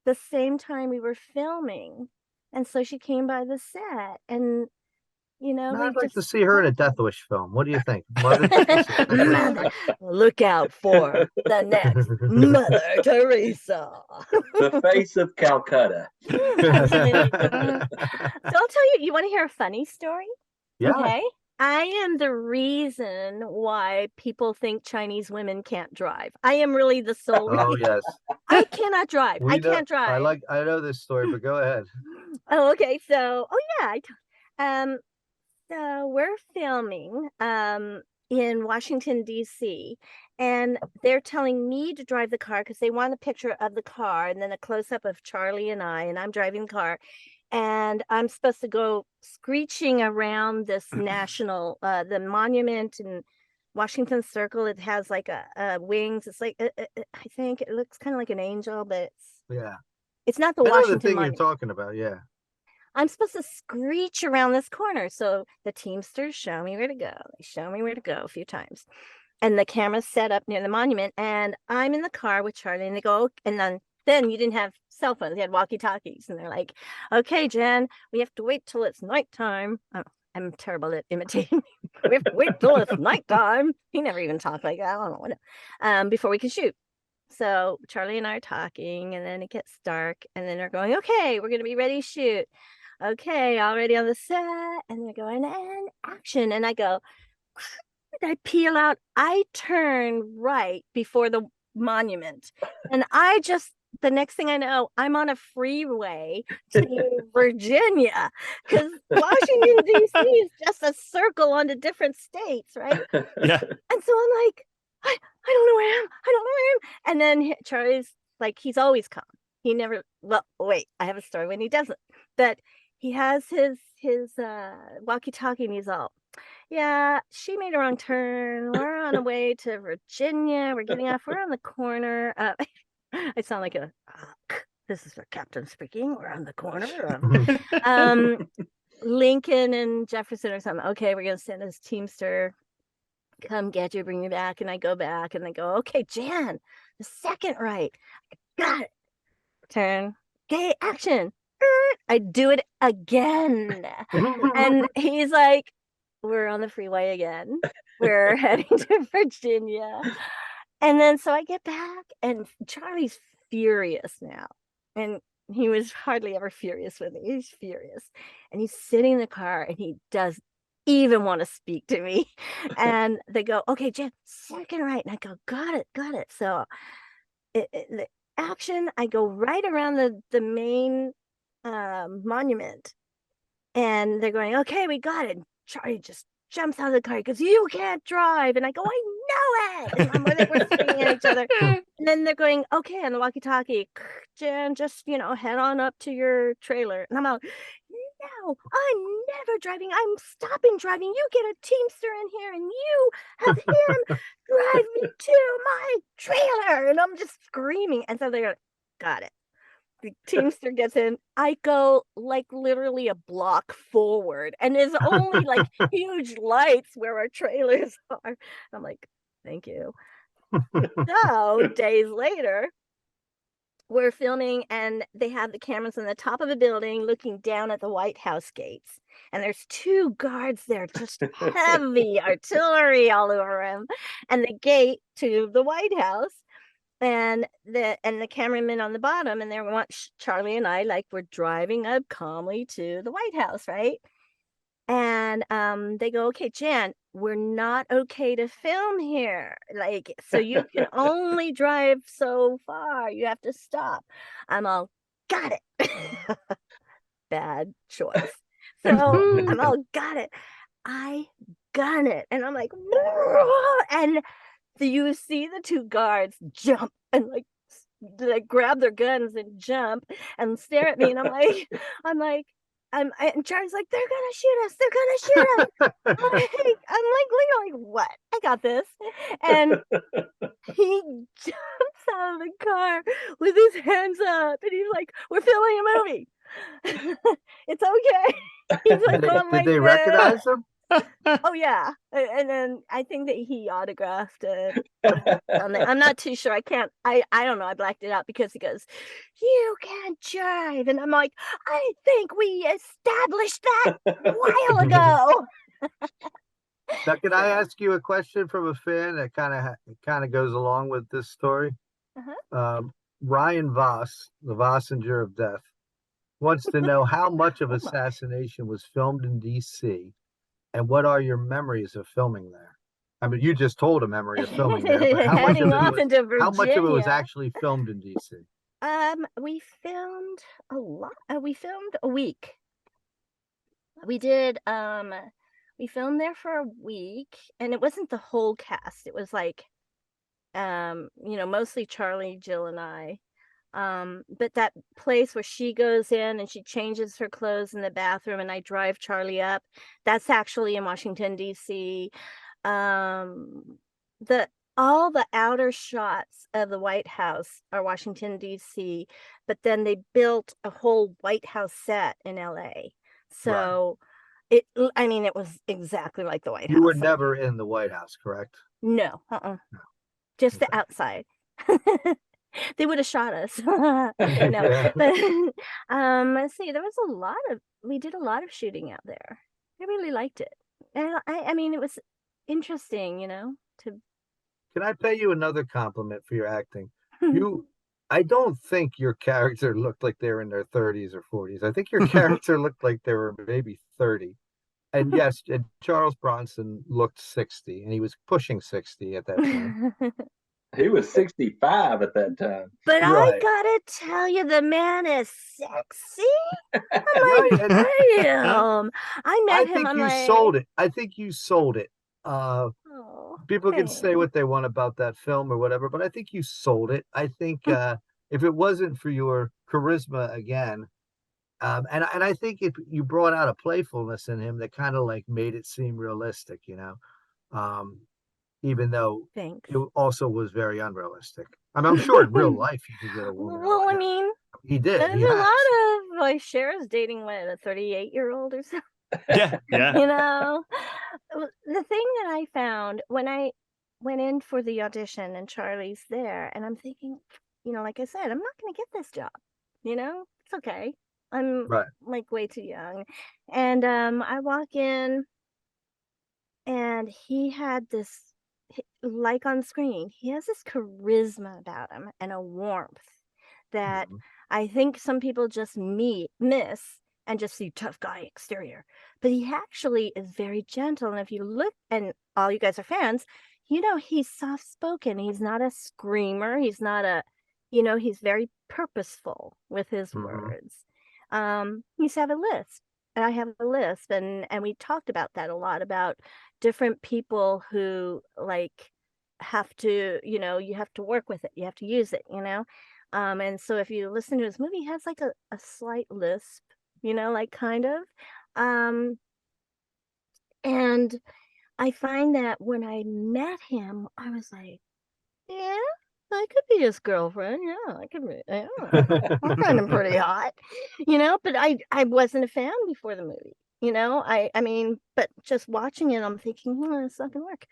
the same time we were filming. And so she came by the set and, Now, we I'd like to just see her in a Death Wish film. What do you think, Mother Teresa? Mother, look out for the next Mother Teresa. The face of Calcutta. Absolutely. So I'll tell you, you want to hear a funny story? Yeah. Okay. I am the reason why people think Chinese women can't drive. I am really the sole Oh, reason. yes. I cannot drive. We I know. can't drive. I know this story, but go ahead. Oh, okay. So, yeah. So we're filming in Washington, D.C., and they're telling me to drive the car because they want a picture of the car and then a close-up of Charlie and I'm driving the car. And I'm supposed to go screeching around this the monument in Washington Circle. It has like a wings. It's like, I think it looks kind of like an angel, but Yeah. it's not the I know the Washington thing you're Monument. talking about. Yeah. I'm supposed to screech around this corner. So the Teamsters show me where to go. They show me where to go a few times. And the camera's set up near the monument. And I'm in the car with Charlie and they go, and then you didn't have cell phones. You had walkie-talkies. And they're like, okay, Jen, we have to wait till it's nighttime. Oh, I'm terrible at imitating. We have to wait till it's nighttime. He never even talked like that. I don't know what. Before we can shoot. So Charlie and I are talking, and then it gets dark, and then they're going, okay, we're going to be ready to shoot. Okay, already on the set, and they're going, and action. And I go, I peel out, I turn right before the monument, and I just the next thing I know, I'm on a freeway to Virginia because Washington, D.C. is just a circle onto different states, right? Yeah. And so I'm like, I don't know where I am. I don't know where I am. And then Charlie's like, he's always calm. He never, well, wait, I have a story when he doesn't. But he has his walkie-talkie and he's all, yeah, she made a wrong turn. We're on the way to Virginia. We're getting off. We're on the corner. I sound like this is the captain speaking. We're on the corner of Lincoln and Jefferson or something. Okay, we're going to send this Teamster. Come get you, bring me back. And I go back and they go, okay, Jan, the second right. Got it. Turn. Okay, action. I do it again. And he's like, we're on the freeway again. We're heading to Virginia. And then so I get back and Charlie's furious now. And he was hardly ever furious with me. He's furious. And he's sitting in the car and he does even want to speak to me. And they go, okay, Jen, second right. And I go, got it. So the action, I go right around the main monument. And they're going, okay, we got it. Charlie just jumps out of the car. He goes, you can't drive. And I go, I know it. And we're screaming at each other. And then they're going, okay, on the walkie-talkie, Jan, just, head on up to your trailer. And I'm out, no, I'm never driving. I'm stopping driving. You get a Teamster in here and you have him drive me to my trailer. And I'm just screaming. And so they're, got it. The Teamster gets in. I go like literally a block forward, and there's only like huge lights where our trailers are. I'm like, thank you. So days later, we're filming, and they have the cameras on the top of the building looking down at the White House gates. And there's 2 guards there, just heavy artillery all over him, and the gate to the White House. And the cameraman on the bottom, and they want Charlie and I like we're driving up calmly to the White House, right? And they go, okay, Jan, we're not okay to film here. Like, so you can only drive so far. You have to stop. I'm all, got it. Bad choice. So I'm all, got it. I gun it. And I'm like, and you see the 2 guards jump and like grab their guns and jump and stare at me, and I'm like, and Charlie's like, they're gonna shoot us. I'm like, literally, what? I got this. And he jumps out of the car with his hands up, and he's like, we're filming a movie. It's okay. He's like, did they recognize him? Oh yeah, and then I think that he autographed it. I'm not too sure. I don't know. I blacked it out because he goes, "You can't drive," and I'm like, "I think we established that a while ago." Now, can I ask you a question from a fan that kind of goes along with this story? Ryan Voss, the Vossinger of Death, wants to know how much of Assassination was filmed in D.C. and what are your memories of filming there? I mean, you just told a memory of filming there, but how much of it was actually filmed in D.C.? We filmed a lot. We filmed a week. We did. We filmed there for a week, and it wasn't the whole cast. It was like, mostly Charlie, Jill, and I. But that place where she goes in and she changes her clothes in the bathroom and I drive Charlie up, that's actually in Washington, D.C. All the outer shots of the White House are Washington, D.C., but then they built a whole White House set in L.A. So it was exactly like the White House. You were never in the White House, correct? No, no. Just the outside. They would have shot us. No, but let's see. We did a lot of shooting out there. I really liked it, and I mean, it was interesting, to. Can I pay you another compliment for your acting? I don't think your character looked like they were in their 30s or 40s. I think your character looked like they were maybe 30. And yes, Charles Bronson looked 60, and he was pushing 60 at that point. He was 65 at that time. But I Right. gotta tell you, the man is sexy. Right, I'm like, and damn. I I met him. think I'm you like, sold it. I think you sold it. oh, People can say what thanks. they want about that film or whatever, but I think you sold it. I think Mm, if it wasn't for your charisma again, and I think you brought out a playfulness in him that kind of like made it seem realistic, um, even though thanks. it also was very unrealistic. I mean, I'm sure in real life he could get a woman. Well, I mean, he did. there's He a has. lot of like Cher's dating what, a 38-year-old or something. Yeah, yeah. The thing that I found when I went in for the audition and Charlie's there, and I'm thinking, like I said, I'm not going to get this job. It's okay. I'm Right. like way too young. And I walk in and he had this, like on screen, he has this charisma about him and a warmth that Mhm. I think some people just miss and just see tough guy exterior. But he actually is very gentle. And if you look, and all you guys are fans, he's soft spoken. He's not a screamer. He's not he's very purposeful with his Mhm. words. He used to have a list. And I have a list, and we talked about that a lot, about different people who like have to, you have to work with it, you have to use it, and so if you listen to his movie, he has like a slight lisp, like kind of, um and I find that when I met him, I was like, yeah, I could be his girlfriend. Yeah, I could be. Yeah, I find him pretty hot, but I wasn't a fan before the movie. I mean, but just watching it, I'm thinking, it's not gonna work.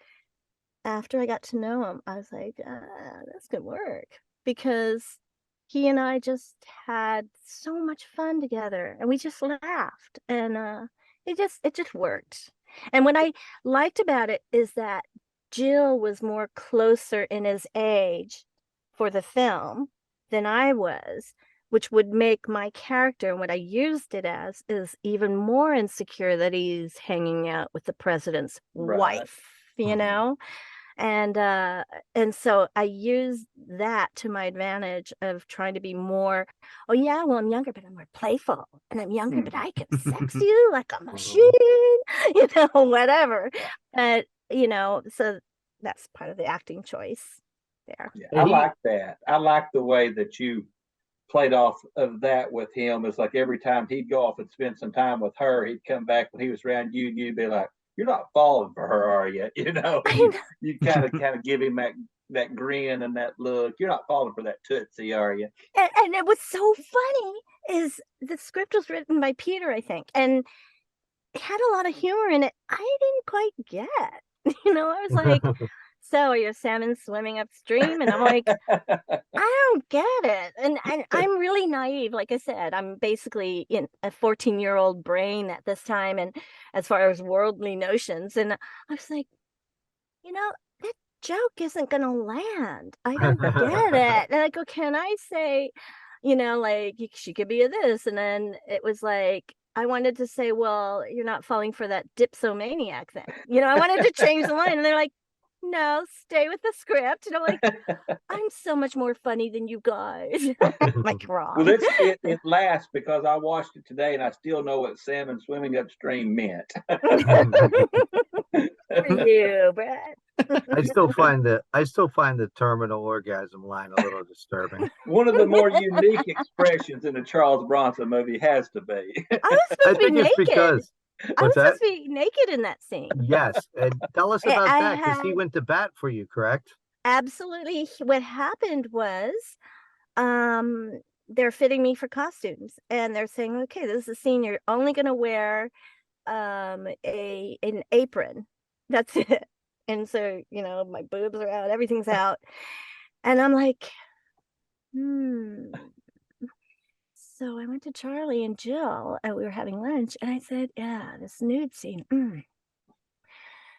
After I got to know him, I was like, that's good work, because he and I just had so much fun together, and we just laughed, and it just worked. And what I liked about it is that Jill was more closer in his age for the film than I was, which would make my character, and what I used it as, is even more insecure that he's hanging out with the president's Right. wife, Mhm. and so I use that to my advantage of trying to be more, oh yeah, well, I'm younger, but I'm more playful, and I'm younger, but I can sex you like a machine, Mhm. whatever. But so that's part of the acting choice there. Yeah, I And like that. I like the way that you played off of that with him. It's like every time he'd go off and spend some time with her, he'd come back when he was around you, and you'd be like, "You're not falling for her, are you?" And you kind of give him that grin and that look. You're not falling for that tootsie, are you? And it was so funny is the script was written by Peter, I think, and it had a lot of humor in it I didn't quite get. I was like, so are your salmon swimming upstream? And I'm like, I don't get it. And I'm really naive. Like I said, I'm basically in a 14-year-old brain at this time, and as far as worldly notions. And I was like, that joke isn't gonna land. I don't get it. And I go, can I say, like, she could be a this? And then it was like, I wanted to say, well, you're not falling for that dipsomaniac thing. I wanted to change the line. And they're like, no, stay with the script. And I'm like, I'm so much more funny than you guys. Like, Well, wrong. it lasts because I watched it today and I still know what salmon swimming upstream meant. For you, Brad. I still find the terminal orgasm line a little disturbing. One of the more unique expressions in a Charles Bronson movie has to be. I was I supposed to be think it's naked. because I what's was that? supposed to be naked in that scene. Yes, and tell us about I that because he had went to bat for you, correct? absolutely, what happened was, um they're fitting me for costumes, and they're saying, okay, this is a scene, you're only going to wear an apron, that's it. And so my boobs are out, everything's out, and I'm like, so I went to Charlie and Jill, and we were having lunch, and I said, yeah, this nude scene,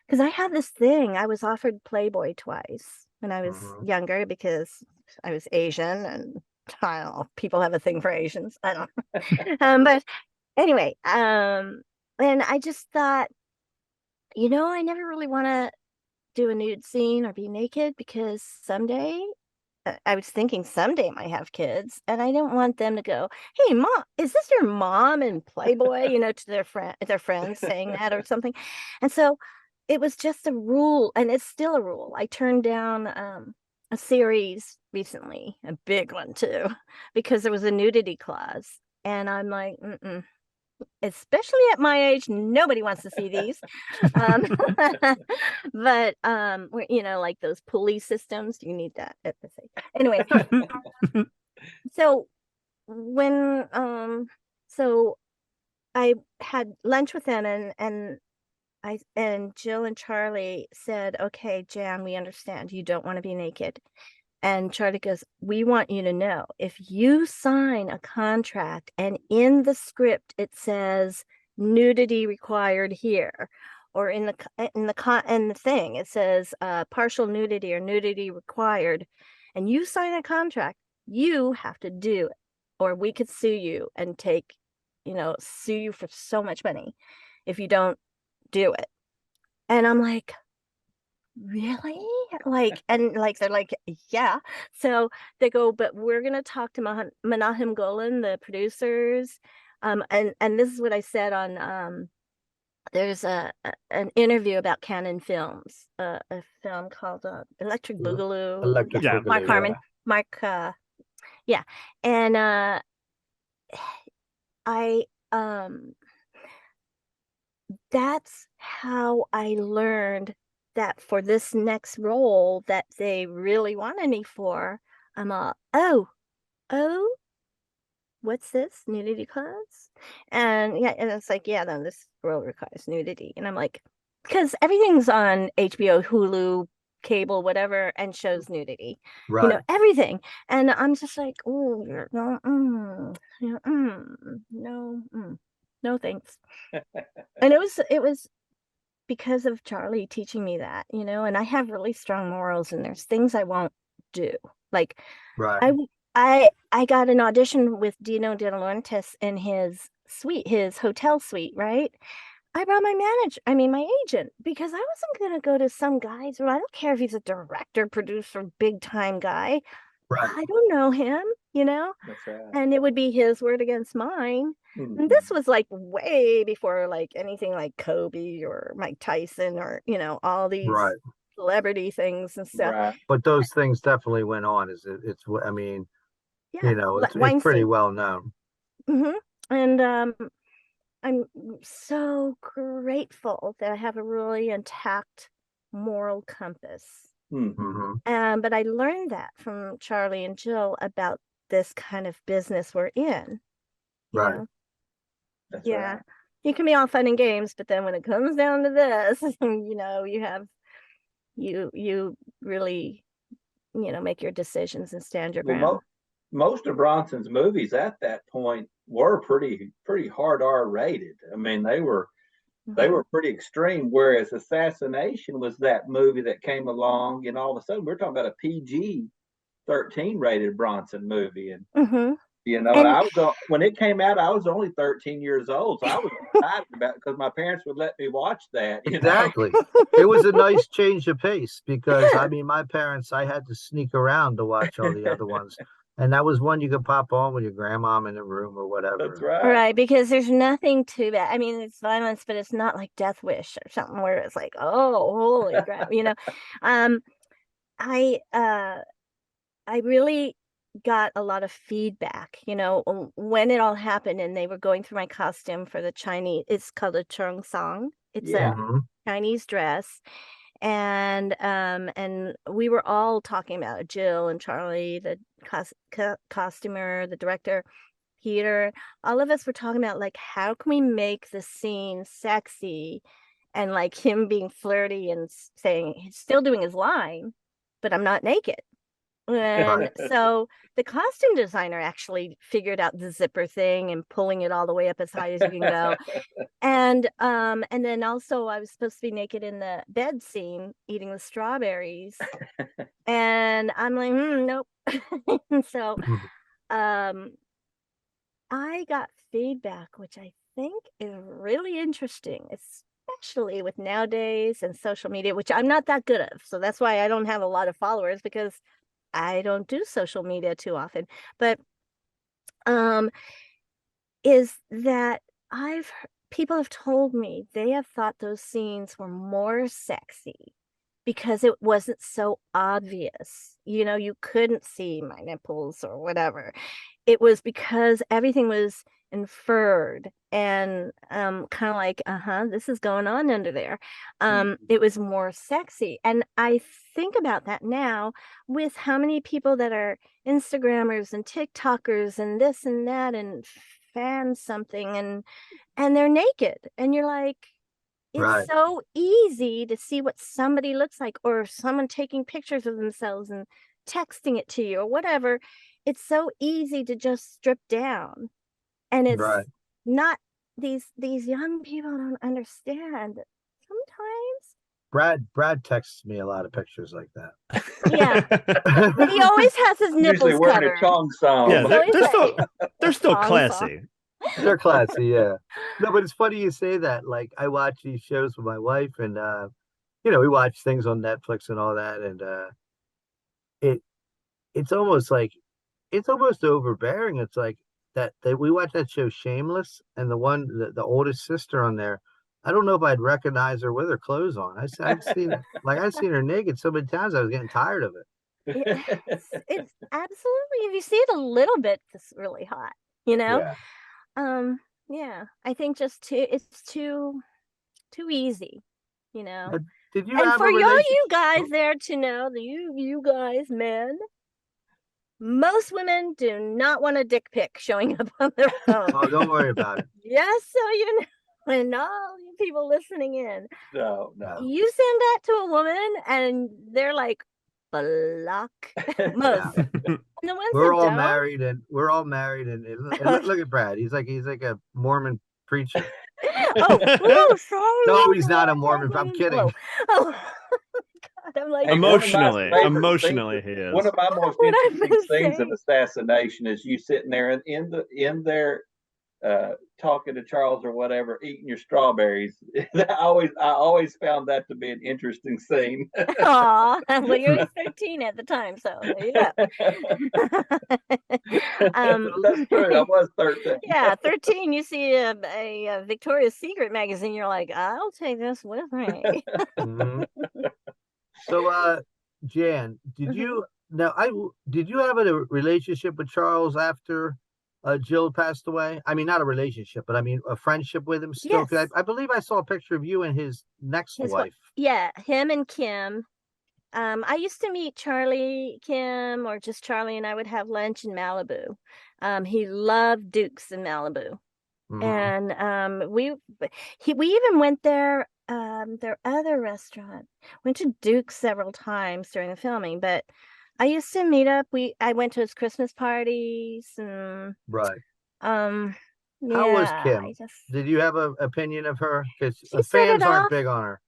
because I had this thing. I was offered Playboy twice when I was Mhm. younger, because I was Asian, and I don't know, people have a thing for Asians. I don't know. But anyway, and I just thought, I never really want to do a nude scene or be naked because someday I was thinking someday I might have kids, and I didn't want them to go, "Hey, mom, is this your mom in Playboy?" To their friends saying that or something. And so it was just a rule, and it's still a rule. I turned down a series recently, a big one too, because there was a nudity clause, and I'm like, mm-mm. Especially at my age, nobody wants to see these. um, but like those pulley systems, you need that at the same. Anyway, so when so I had lunch with them, and Jill and Charlie said, "Okay, Jan, we understand you don't want to be naked." And Charlie goes, "We want you to know, if you sign a contract and in the script it says nudity required here, or in the thing it says partial nudity or nudity required, and you sign a contract, you have to do it, or we could sue you and sue you for so much money if you don't do it." And I'm like, really? They're like, yeah. So they go, "But we're gonna talk to Menachem Golan, the producers." And this is what I said on there's an interview about Canon Films, a film called Electric Boogaloo. Electric Yeah. Boogaloo, Mark yeah. Harmon. Mark yeah. And I that's how I learned that for this next role that they really wanted me for, I'm oh, what's this? Nudity class? And yeah, and it's like, yeah, no, this role requires nudity. And I'm like, because everything's on HBO, Hulu, cable, whatever, and shows nudity. Right. Everything. And I'm just like, oh, no, no, no, thanks. And it was because of Charlie teaching me that, and I have really strong morals, and there's things I won't do. Like Right. I got an audition with Dino De Laurentiis in his hotel suite, right? I brought my agent, because I wasn't gonna go to some guy's, or I don't care if he's a director, producer, big time guy. Right. I don't know him, That's right. and it would be his word against mine. Mhm. And this was like way before like anything like Kobe or Mike Tyson or, all these Right. celebrity things and stuff. Right. But those things definitely went on. I mean, Yeah. it's pretty Weinstein. well known. Mm-hmm. And I'm so grateful that I have a really intact moral compass. Mhm. But I learned that from Charlie and Jill about this kind of business we're in. you Right. know? That's Yeah. right. You can be all fun and games, but then when it comes down to this, you have you really, make your decisions and stand your Well, ground. most of Bronson's movies at that point were pretty hard R rated. I mean, they were pretty extreme. Whereas Assassination was that movie that came along, and all of a sudden we're talking about a PG-13 rated Bronson movie, and Mhm. and And I was when it came out, I was only 13 years old, so I was excited about it because my parents would let me watch that. Exactly. It was a nice change of pace, because I mean, my parents, I had to sneak around to watch all the other ones. And that was one you could pop on with your grandmom in the room or That's whatever. right. Right, because there's nothing to that. I mean, it's violence, but it's not like Death Wish or something where it's like, oh, holy crap, I I really got a lot of feedback, when it all happened and they were going through my costume for the Chinese. It's called a Chung Song. It's Yeah. a Chinese dress. And we were all talking about it, Jill and Charlie, the costumer, the director, Peter. All of us were talking about, like, how can we make the scene sexy, and like him being flirty and saying he's still doing his line, but I'm not naked. And so the costume designer actually figured out the zipper thing and pulling it all the way up as high as you can go. And then also I was supposed to be naked in the bed scene eating the strawberries. And I'm like, nope. And so I got feedback, which I think is really interesting, actually, with nowadays and social media, which I'm not that good of, so that's why I don't have a lot of followers, because I don't do social media too often. But is that people have told me they have thought those scenes were more sexy because it wasn't so obvious. You couldn't see my nipples or whatever. It was because everything was inferred and kind of like, this is going on under there. It was more sexy. And I think about that now with how many people that are Instagrammers and TikTokers and this and that and fan something and they're naked. And you're like, it's Right. so easy to see what somebody looks like, or someone taking pictures of themselves and texting it to you or whatever. It's so easy to just strip down. And it's Right. not, these young people don't understand that sometimes. Brad texts me a lot of pictures like that. Yeah. But he always has his nipples Usually wearing covered. a chong song. Yeah, So he's they're still Song, classy. They're classy, yeah. No, but it's funny you say that. Like, I watch these shows with my wife, and we watch things on Netflix and all that, and it's almost like it's almost overbearing. It's like that we watch that show Shameless, and the oldest sister on there. I don't know if I'd recognize her with her clothes on. I've seen her naked so many times I was getting tired of it. It's absolutely, if you see it a little bit, it's really hot, Yeah. Yeah, I think it's too easy, Did you and have for a y'all, relationship? you guys there to know that you guys, men, most women do not want a dick pic showing up on their phone. Oh, don't worry about it. Just so you know, and all you people listening in, No. you send that to a woman and they're like, block. Most. Yeah. And the ones We're that all don't, married, and look at Brad. He's like a Mormon preacher. oh, sorry. No, he's not a Mormon. I'm kidding. Oh, God, I'm like, Hey, one of my Emotionally, favorite emotionally, scenes- he is. One of my most What I've interesting been scenes of saying. Assassination is you sitting there in there talking to Charles or whatever, eating your strawberries. I always found that to be an interesting scene. Aw, well, you were 13 at the time, so there you go. That's true. I was 13. Yeah, 13. You see a Victoria's Secret magazine, you're like, I'll take this with me. Mhm. So, Jan, did you have a relationship with Charles after Jill passed away? I mean, not a relationship, but I mean a friendship with him still. 'Cause Yes. I believe I saw a picture of you and his next wife. Yeah, him and Kim. I used to meet Charlie, Kim, or just Charlie, and I would have lunch in Malibu. He loved Duke's in Malibu. Mhm. And we even went there, their other restaurant. Went to Duke's several times during the filming, but I used to meet up. I went to his Christmas parties and Right. um How was yeah, Kim? Did you have an opinion of her? Because she fans started aren't off big on her.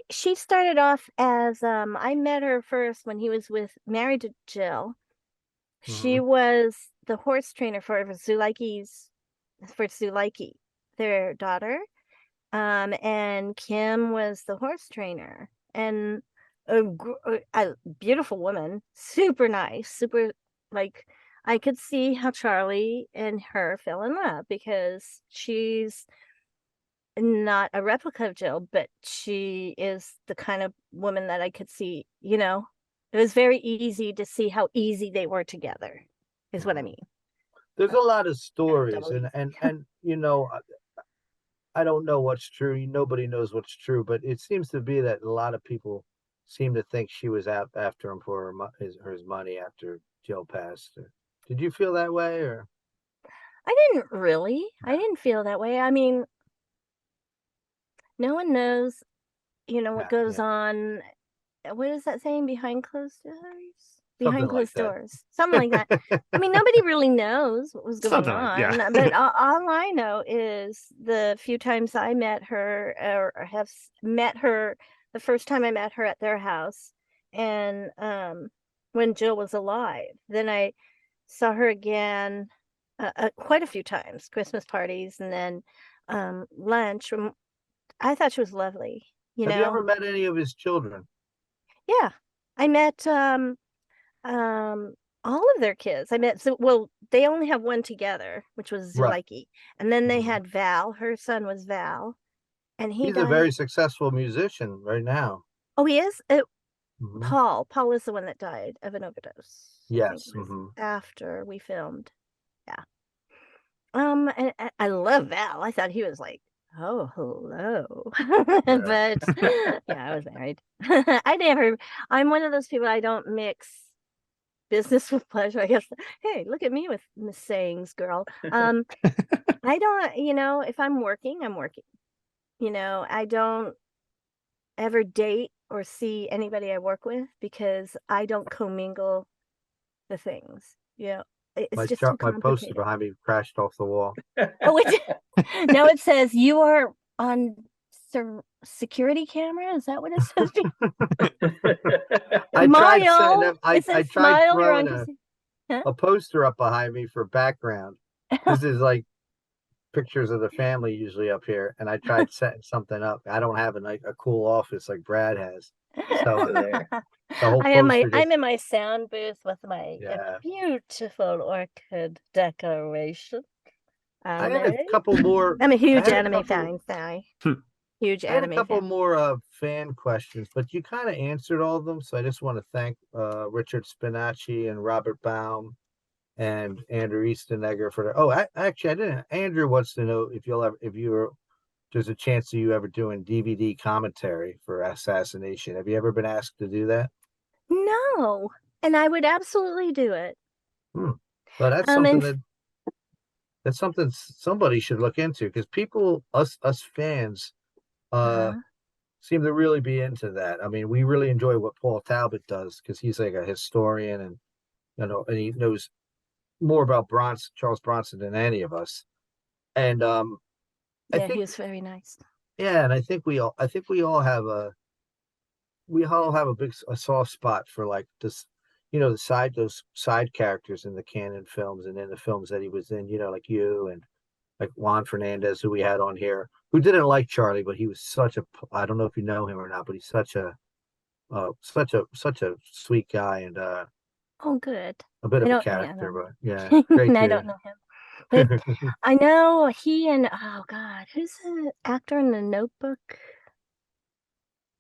she started off as I met her first when he was married to Jill. She Mhm. was the horse trainer for Zuliki, their daughter. And Kim was the horse trainer, and a beautiful woman, super nice, super, like, I could see how Charlie and her fell in love because she's not a replica of Jill, but she is the kind of woman that I could see, it was very easy to see how easy they were together, is what I mean. There's a lot of stories, double and I don't know what's true. Nobody knows what's true, but it seems to be that a lot of people seem to think she was out after him for his money after Jill passed. Did you feel that way, or? I didn't really. I didn't feel that way. I mean, no one knows, what goes on. What is that saying? Behind closed doors? Something Behind like closed that. doors. Something like that. I mean, nobody really knows what was going Something like- on. yeah. But all I know is the few times I met her or have met her, the first time I met her at their house, and when Jill was alive. Then I saw her again quite a few times, Christmas parties, and then lunch. I thought she was lovely. You Have you ever know, met any of his children? yeah. I met all of their kids. I met well, they only have one together, which was Right. Zuleiki. And then they Mhm. had Val, her son was Val, and he He's a died. very successful musician right now. Oh, he is? Mhm. Paul is the one that died of an overdose. I think Yes. it was Mhm. after we filmed. Yeah. And I love Val. I thought he was like, oh, hello. Yeah. But yeah, I was married. I'm one of those people, I don't mix business with pleasure, I guess. Hey, look at me with Miss Sayings, girl. I don't, if I'm working, I'm working. I don't ever date or see anybody I work with because I don't commingle the things. It's just too My poster complicated. behind me crashed off the wall. Oh, no, it says you are on security camera. Is that what it says? I tried setting Smile. up. It I says tried smile. You're on. throwing Huh? a poster up behind me for background. This is like pictures of the family usually up here, and I tried setting something up. I don't have a cool office like Brad has, so There. the whole I'm poster in just my sound booth with my yeah. beautiful orchid decoration. I had a couple more. I'm a huge I had a anime couple. fan. Huge I had a anime couple fan. more fan questions, but you kind of answered all of them. So I just want to thank Richard Spinacci and Robert Baum and Andrew Eastenegger for the. Oh, actually, I didn't. Andrew wants to know there's a chance of you ever doing DVD commentary for Assassination. Have you ever been asked to do that? No, and I would absolutely do it. Well, that's And something somebody should look into because us fans, uh, seem to really be into that. I mean, we really enjoy what Paul Talbot does because he's like a historian and and he knows more about Charles Bronson than any of us. And I yeah, he think was very nice. yeah, and I think we all have a soft spot for like this, those side characters in the canon films and in the films that he was in, like you and like Juan Fernandez, who we had on here, who didn't like Charlie, but he was I don't know if you know him or not, but he's such a sweet guy and Oh, good. a bit I of a don't, yeah, character, no. but yeah, great I dude. don't know him, but I know he and oh God, who's the actor in The Notebook?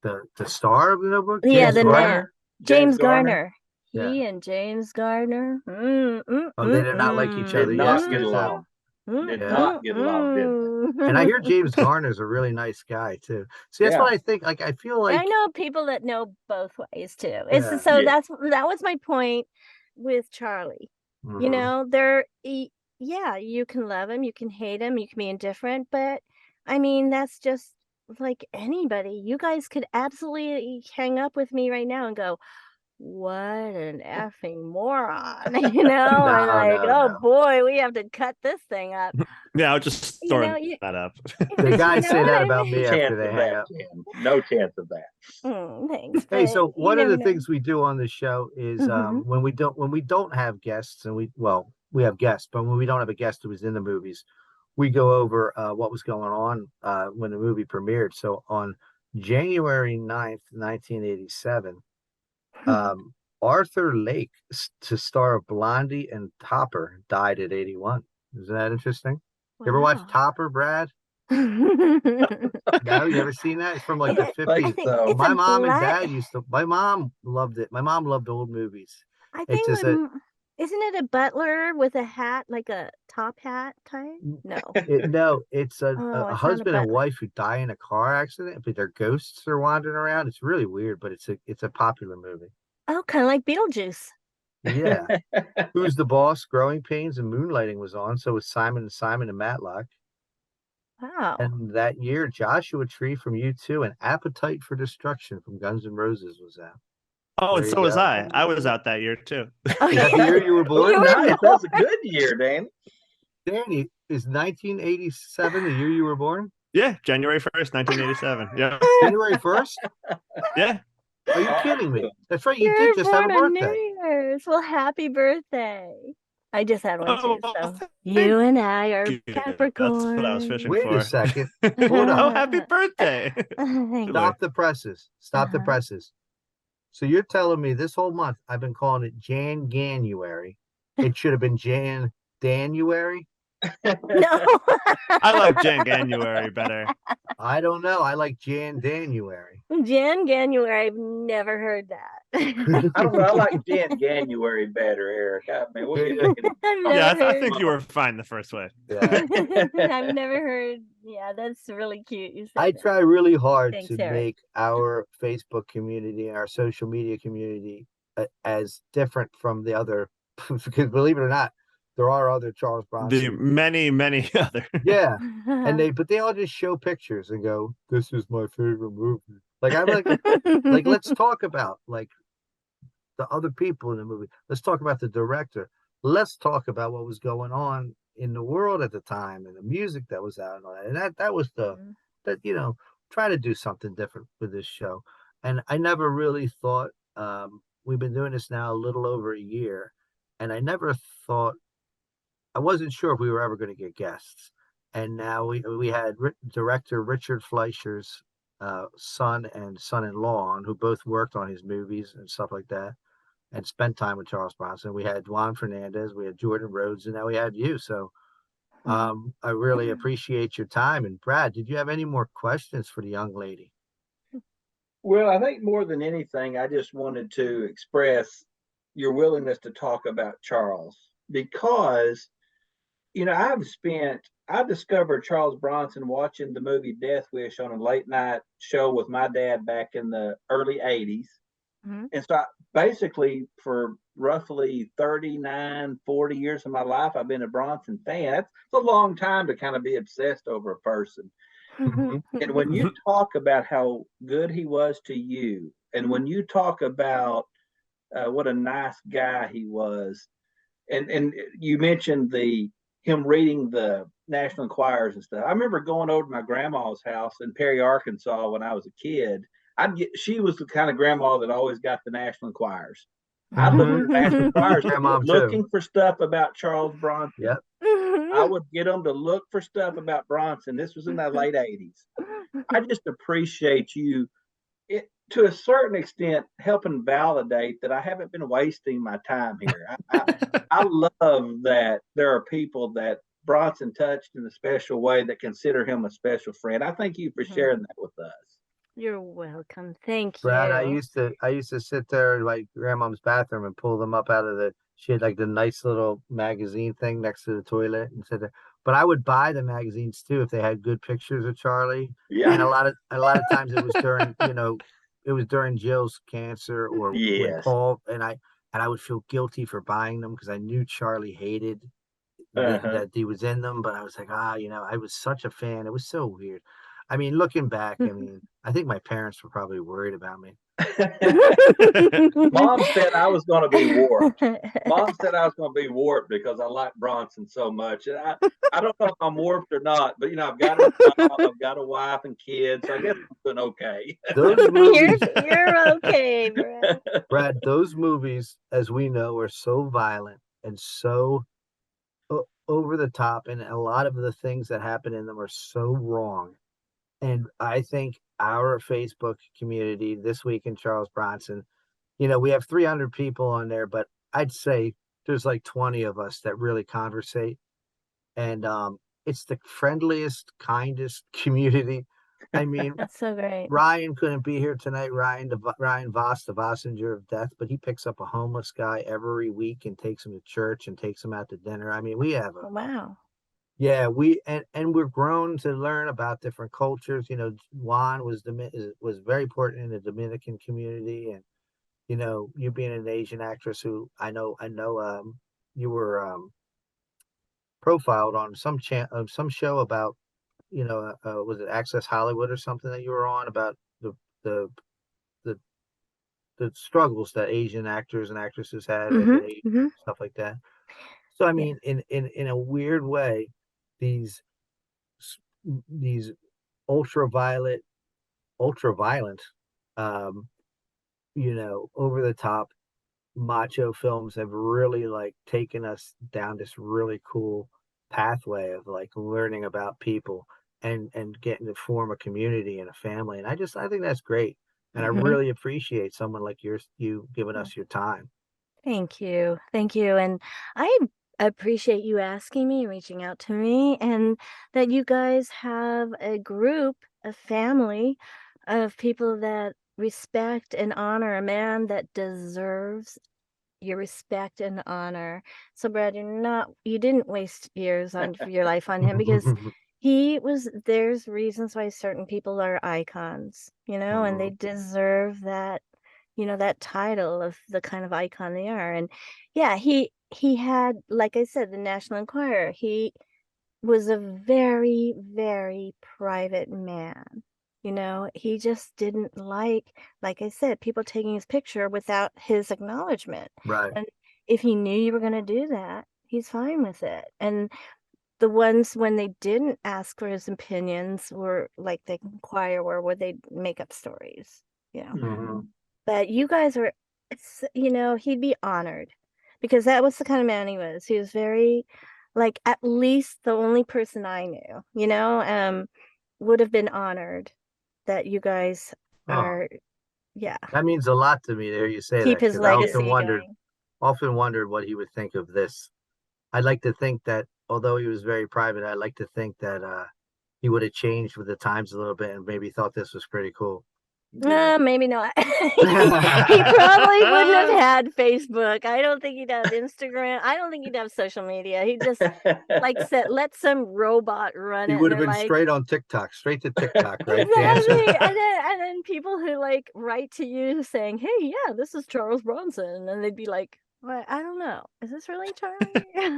The star of the Notebook, Yeah, James the Garner. James Garner. Yeah. He and James Garner. Oh, they did not like each Did other. not Yes, get there's that. along. Did not get along, did they? And I hear James Garner's a really nice guy too. See, that's Yeah. what I think. Like, I feel like, I know people that know both ways too. yeah. So Yeah. that was my point with Charlie. Mhm. Yeah, you can love him, you can hate him, you can be indifferent, but I mean, that's just like anybody. You guys could absolutely hang up with me right now and go, what an effing moron, and like, oh No. boy, we have to cut this thing up. Yeah, I was just You know, throwing that up. The you guys know say what that I about mean? me after Chance they of hang that, up. Jan. No chance of that. Thanks, Hey, but so you one of never the know. things we do on the show is when we don't have guests and we have guests, but when we don't have a guest who was in the movies, we go over what was going on when the movie premiered. So on January 9th, 1987, Arthur Lake, to star of Blondie and Topper, died at 81. Isn't that interesting? You ever watch Wow. Topper, Brad? I No, you ever seen that? It's from like the Like 50s. think so. it's My a mom and black. dad my mom loved it. My mom loved old movies. I It's think just a, isn't it a butler with a hat, like a top hat type? No. no, it's Oh, a it's not a husband and butler. wife who die in a car accident, but their ghosts are wandering around. It's really weird, but it's a popular movie. Oh, kind of like Beetlejuice. Yeah. Who's the Boss? Growing Pains and Moonlighting was on. So was Simon and Matlock. Wow. And that year, Joshua Tree from U2 and Appetite for Destruction from Guns N' Roses was out. Oh, and There you so was go. I. I was out that year too. Oh, Is that the year you were You born? were Nice. That was a good year, Danny. Danny, is 1987 the year you were born? Yeah, January 1st, 1987. Yeah. January 1st? Yeah. Are you kidding me? That's right. You You're did just have born a on New birthday. Year's. Well, happy birthday. I just had one too. Oh, So thank you and I are you. Capricorn. That's what I was fishing Wait for. a second. Hold Oh, up. happy birthday. Thank you. Stop the presses. Stop the Uh-huh. presses. So you're telling me this whole month I've been calling it Jan-Gan-uary. It should have been Jan-Danuary. No. I like Jan-Gan-uary better. I don't know. I like Jan-Danuary. Jan-Gan-uary. I've never heard that. I don't know. I like Jan-Gan-uary better, Eric. I mean, we'll get back I've Yeah, never I heard. think you were fine the first way. Yeah. I've never heard. Yeah, that's really cute. You said I that. try really hard Thanks, to Eric. make our Facebook community and our social media community as different from the other, because believe it or not, there are other Charles The Bronson. many other. Yeah. And but they all just show pictures and go, "This is my favorite movie." Like I'm like let's talk about like the other people in the movie. Let's talk about the director. Let's talk about what was going on in the world at the time and the music that was out and all that. And that was that try to do something different with this show. And I never really thought we've been doing this now a little over a year, and I never thought I wasn't sure if we were ever going to get guests. And now we had director Richard Fleischer's son and son-in-law on, who both worked on his movies and stuff like that, and spent time with Charles Bronson. We had Juan Fernandez, we had Jordan Rhodes, and now we had you. So I really appreciate your time. And Brad, did you have any more questions for the young lady? Well, I think more than anything, I just wanted to express your willingness to talk about Charles because, I discovered Charles Bronson watching the movie Death Wish on a late night show with my dad back in the early 80s. Mhm. And so basically for roughly 39, 40 years of my life, I've been a Bronson fan. That's a long time to kind of be obsessed over a person. And when you talk about how good he was to you, and when you talk about what a nice guy he was, and you mentioned him reading the National Enquirers and stuff. I remember going over to my grandma's house in Perry, Arkansas when I was a kid. She was the kind of grandma that always got the National Enquirers. I'd look at the National Enquirers looking for stuff about Charles Bronson. Yep. I would get them to look for stuff about Bronson. This was in the late 80s. I just appreciate you to a certain extent helping validate that I haven't been wasting my time here. I love that there are people that Bronson touched in a special way that consider him a special friend. I thank you for sharing that with us. You're welcome. Thank Brad, you. I used to sit there in my grandmom's bathroom and pull them up out of she had like the nice little magazine thing next to the toilet and sit there. But I would buy the magazines too if they had good pictures of Charlie. Yeah. And a lot of times it was during, it was during Jill's cancer or when Yes. Paul and I would feel guilty for buying them because I knew Charlie hated that he was in them, but I was like, I was such a fan. It was so weird. I mean, looking back, I think my parents were probably worried about me. Mom said I was going to be warped. Mom said I was going to be warped because I like Bronson so much. And I don't know if I'm warped or not, but I've got a job, I've got a wife and kids, so I guess I'm doing okay. Those movies, you're okay, Brad. Brad, those movies, as we know, are so violent and so over the top, and a lot of the things that happen in them are so wrong. And I think our Facebook community this week in Charles Bronson, we have 300 people on there, but I'd say there's like 20 of us that really conversate. And it's the friendliest, kindest community. I mean, That's so great. Ryan couldn't be here tonight. Ryan Voss, the Vossinger of death, but he picks up a homeless guy every week and takes him to church and takes him out to dinner. I mean, we have Wow. Yeah, and we're grown to learn about different cultures. Juan was very important in the Dominican community, and you being an Asian actress who I know you were profiled on some show about was it Access Hollywood or something that you were on about the the the struggles that Asian actors and actresses had stuff like that. So I mean, in a weird way, these ultraviolet, ultra violent, over the top macho films have really like taken us down this really cool pathway of like learning about people and getting to form a community and a family. And I think that's great. And I Mhm. really appreciate someone like you giving us your time. Thank you. Thank you. And I appreciate you asking me, reaching out to me, and that you guys have a group, a family of people that respect and honor a man that deserves your respect and honor. So Brad, you didn't waste years on your life on him, because there's reasons why certain people are icons, and they deserve that title of the kind of icon they are. And yeah, he had, like I said, the National Enquirer. He was a very, very private man. He just didn't like I said, people taking his picture without his acknowledgement. Right. And if he knew you were going to do that, he's fine with it. And the ones when they didn't ask for his opinions were like the Enquirer, where they make up stories. Mhm. But you guys are, he'd be honored, because that was the kind of man he was. He was very, like, at least the only person I knew, would have been honored that you guys Oh, are, yeah, that means a lot to me to hear you say keep that, his because I legacy going. often wondered what he would think of this. I'd like to think that although he was very private, I'd like to think that he would have changed with the times a little bit and maybe thought this was pretty cool. Yeah. Maybe not. He probably wouldn't have had Facebook. I don't think he'd have Instagram. I don't think he'd have social media. He just like said, let some robot run He it. And would have they're been like, straight on TikTok, straight to TikTok, right? exactly. Dancing. And then people who like write to you saying, hey, yeah, this is Charles Bronson. And they'd be like, well, I don't know. Is this really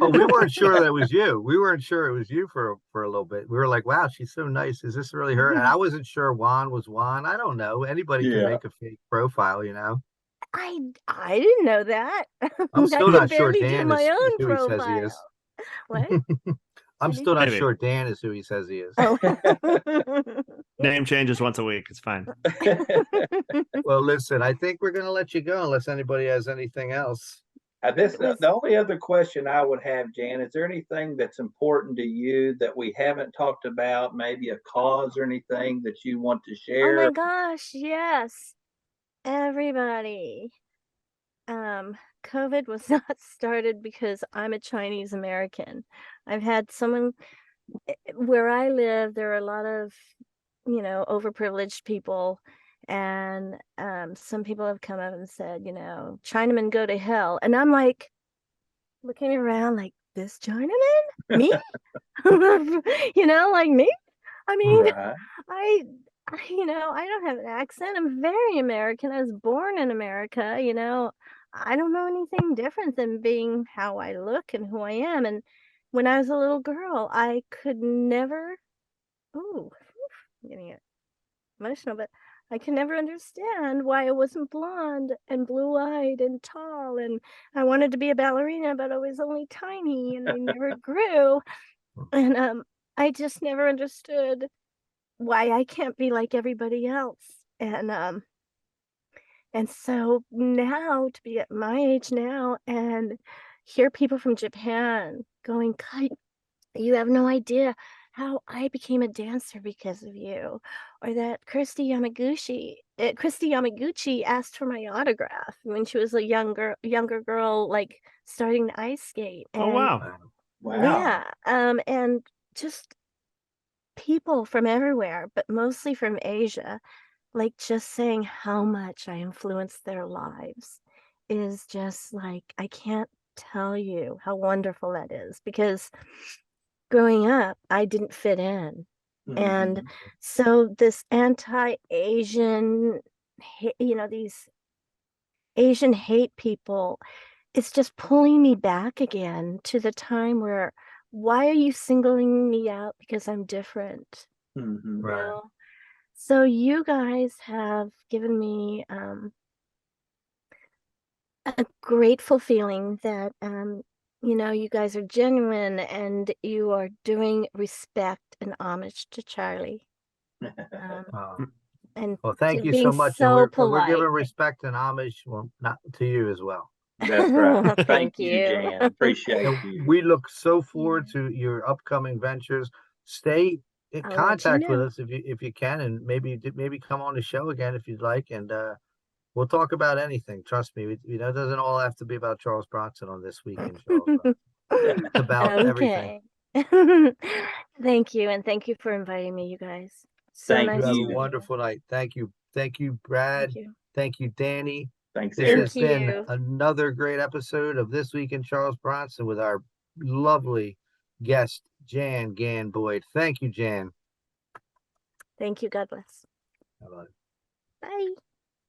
Oh, we weren't Charlie? sure that it was you. We weren't sure it was you for a little bit. We were like, wow, she's so nice. Is this really her? And I wasn't sure Juan was Juan. I don't know. Anybody can Yeah. make a fake profile, I didn't know that. I'm I still could not sure barely do Dan my is own who he says he is. profile. What? I'm What did still not Maybe. sure Dan is who he says he is. Oh. Name changes once a week. It's fine. Well, listen, I think we're gonna let you go unless anybody has anything else. It was The only other question I would have, Jan, is there anything that's important to you that we haven't talked about? Maybe a cause or anything that you want to Oh my share? gosh, yes. Everybody. COVID was not started because I'm a Chinese American. I've had someone where I live, there are a lot of, overprivileged people. And some people have come up and said, Chinamen go to hell. And I'm like looking around like, this Chinaman? Me? Like me? I mean, Right. I, I don't have an accent. I'm very American. I was born in America, I don't know anything different than being how I look and who I am. And when I was a little girl, I could never, ooh, I'm getting emotional, but I could never understand why I wasn't blonde and blue-eyed and tall. And I wanted to be a ballerina, but I was only tiny and I never grew. And I just never understood why I can't be like everybody else. And so now, to be at my age now and hear people from Japan going, God, you have no idea how I became a dancer because of you. Or that Christy Yamaguchi asked for my autograph when she was a younger girl, like starting to ice skate. Oh And wow. Wow. yeah, and just people from everywhere, but mostly from Asia, like just saying how much I influenced their lives is just like, I can't tell you how wonderful that is, because growing up, I didn't fit in. And Mhm. so this anti-Asian, these Asian hate people, it's just pulling me back again to the time where, why are you singling me out because I'm different? Mhm. Right. So you guys have given me a grateful feeling that you guys are genuine and you are doing respect and homage to Charlie. Uh, And well, thank you being so much, and so we're giving polite. respect and homage, well, not to you as well. That's right. Well, Thank you, Jan. Appreciate And you. we look so forward to your upcoming ventures. Stay in I'll let you contact with know. us if you can, and maybe come on the show again if you'd like, and we'll talk about anything. Trust me, it doesn't all have to be about Charles Bronson on This Week in Charles Bronson. It's about everything. Okay. Thank you, and thank you for inviting me, you guys. So Thank You nice have to a meet wonderful night. Thank you, Brad. Thank you. Thank you, Danny. Thanks, This Eric. has been another great episode of This Week in Charles Bronson with our lovely guest, Jan-Gan-uary. Thank you, Jan. Thank you. God bless. How about it? Bye.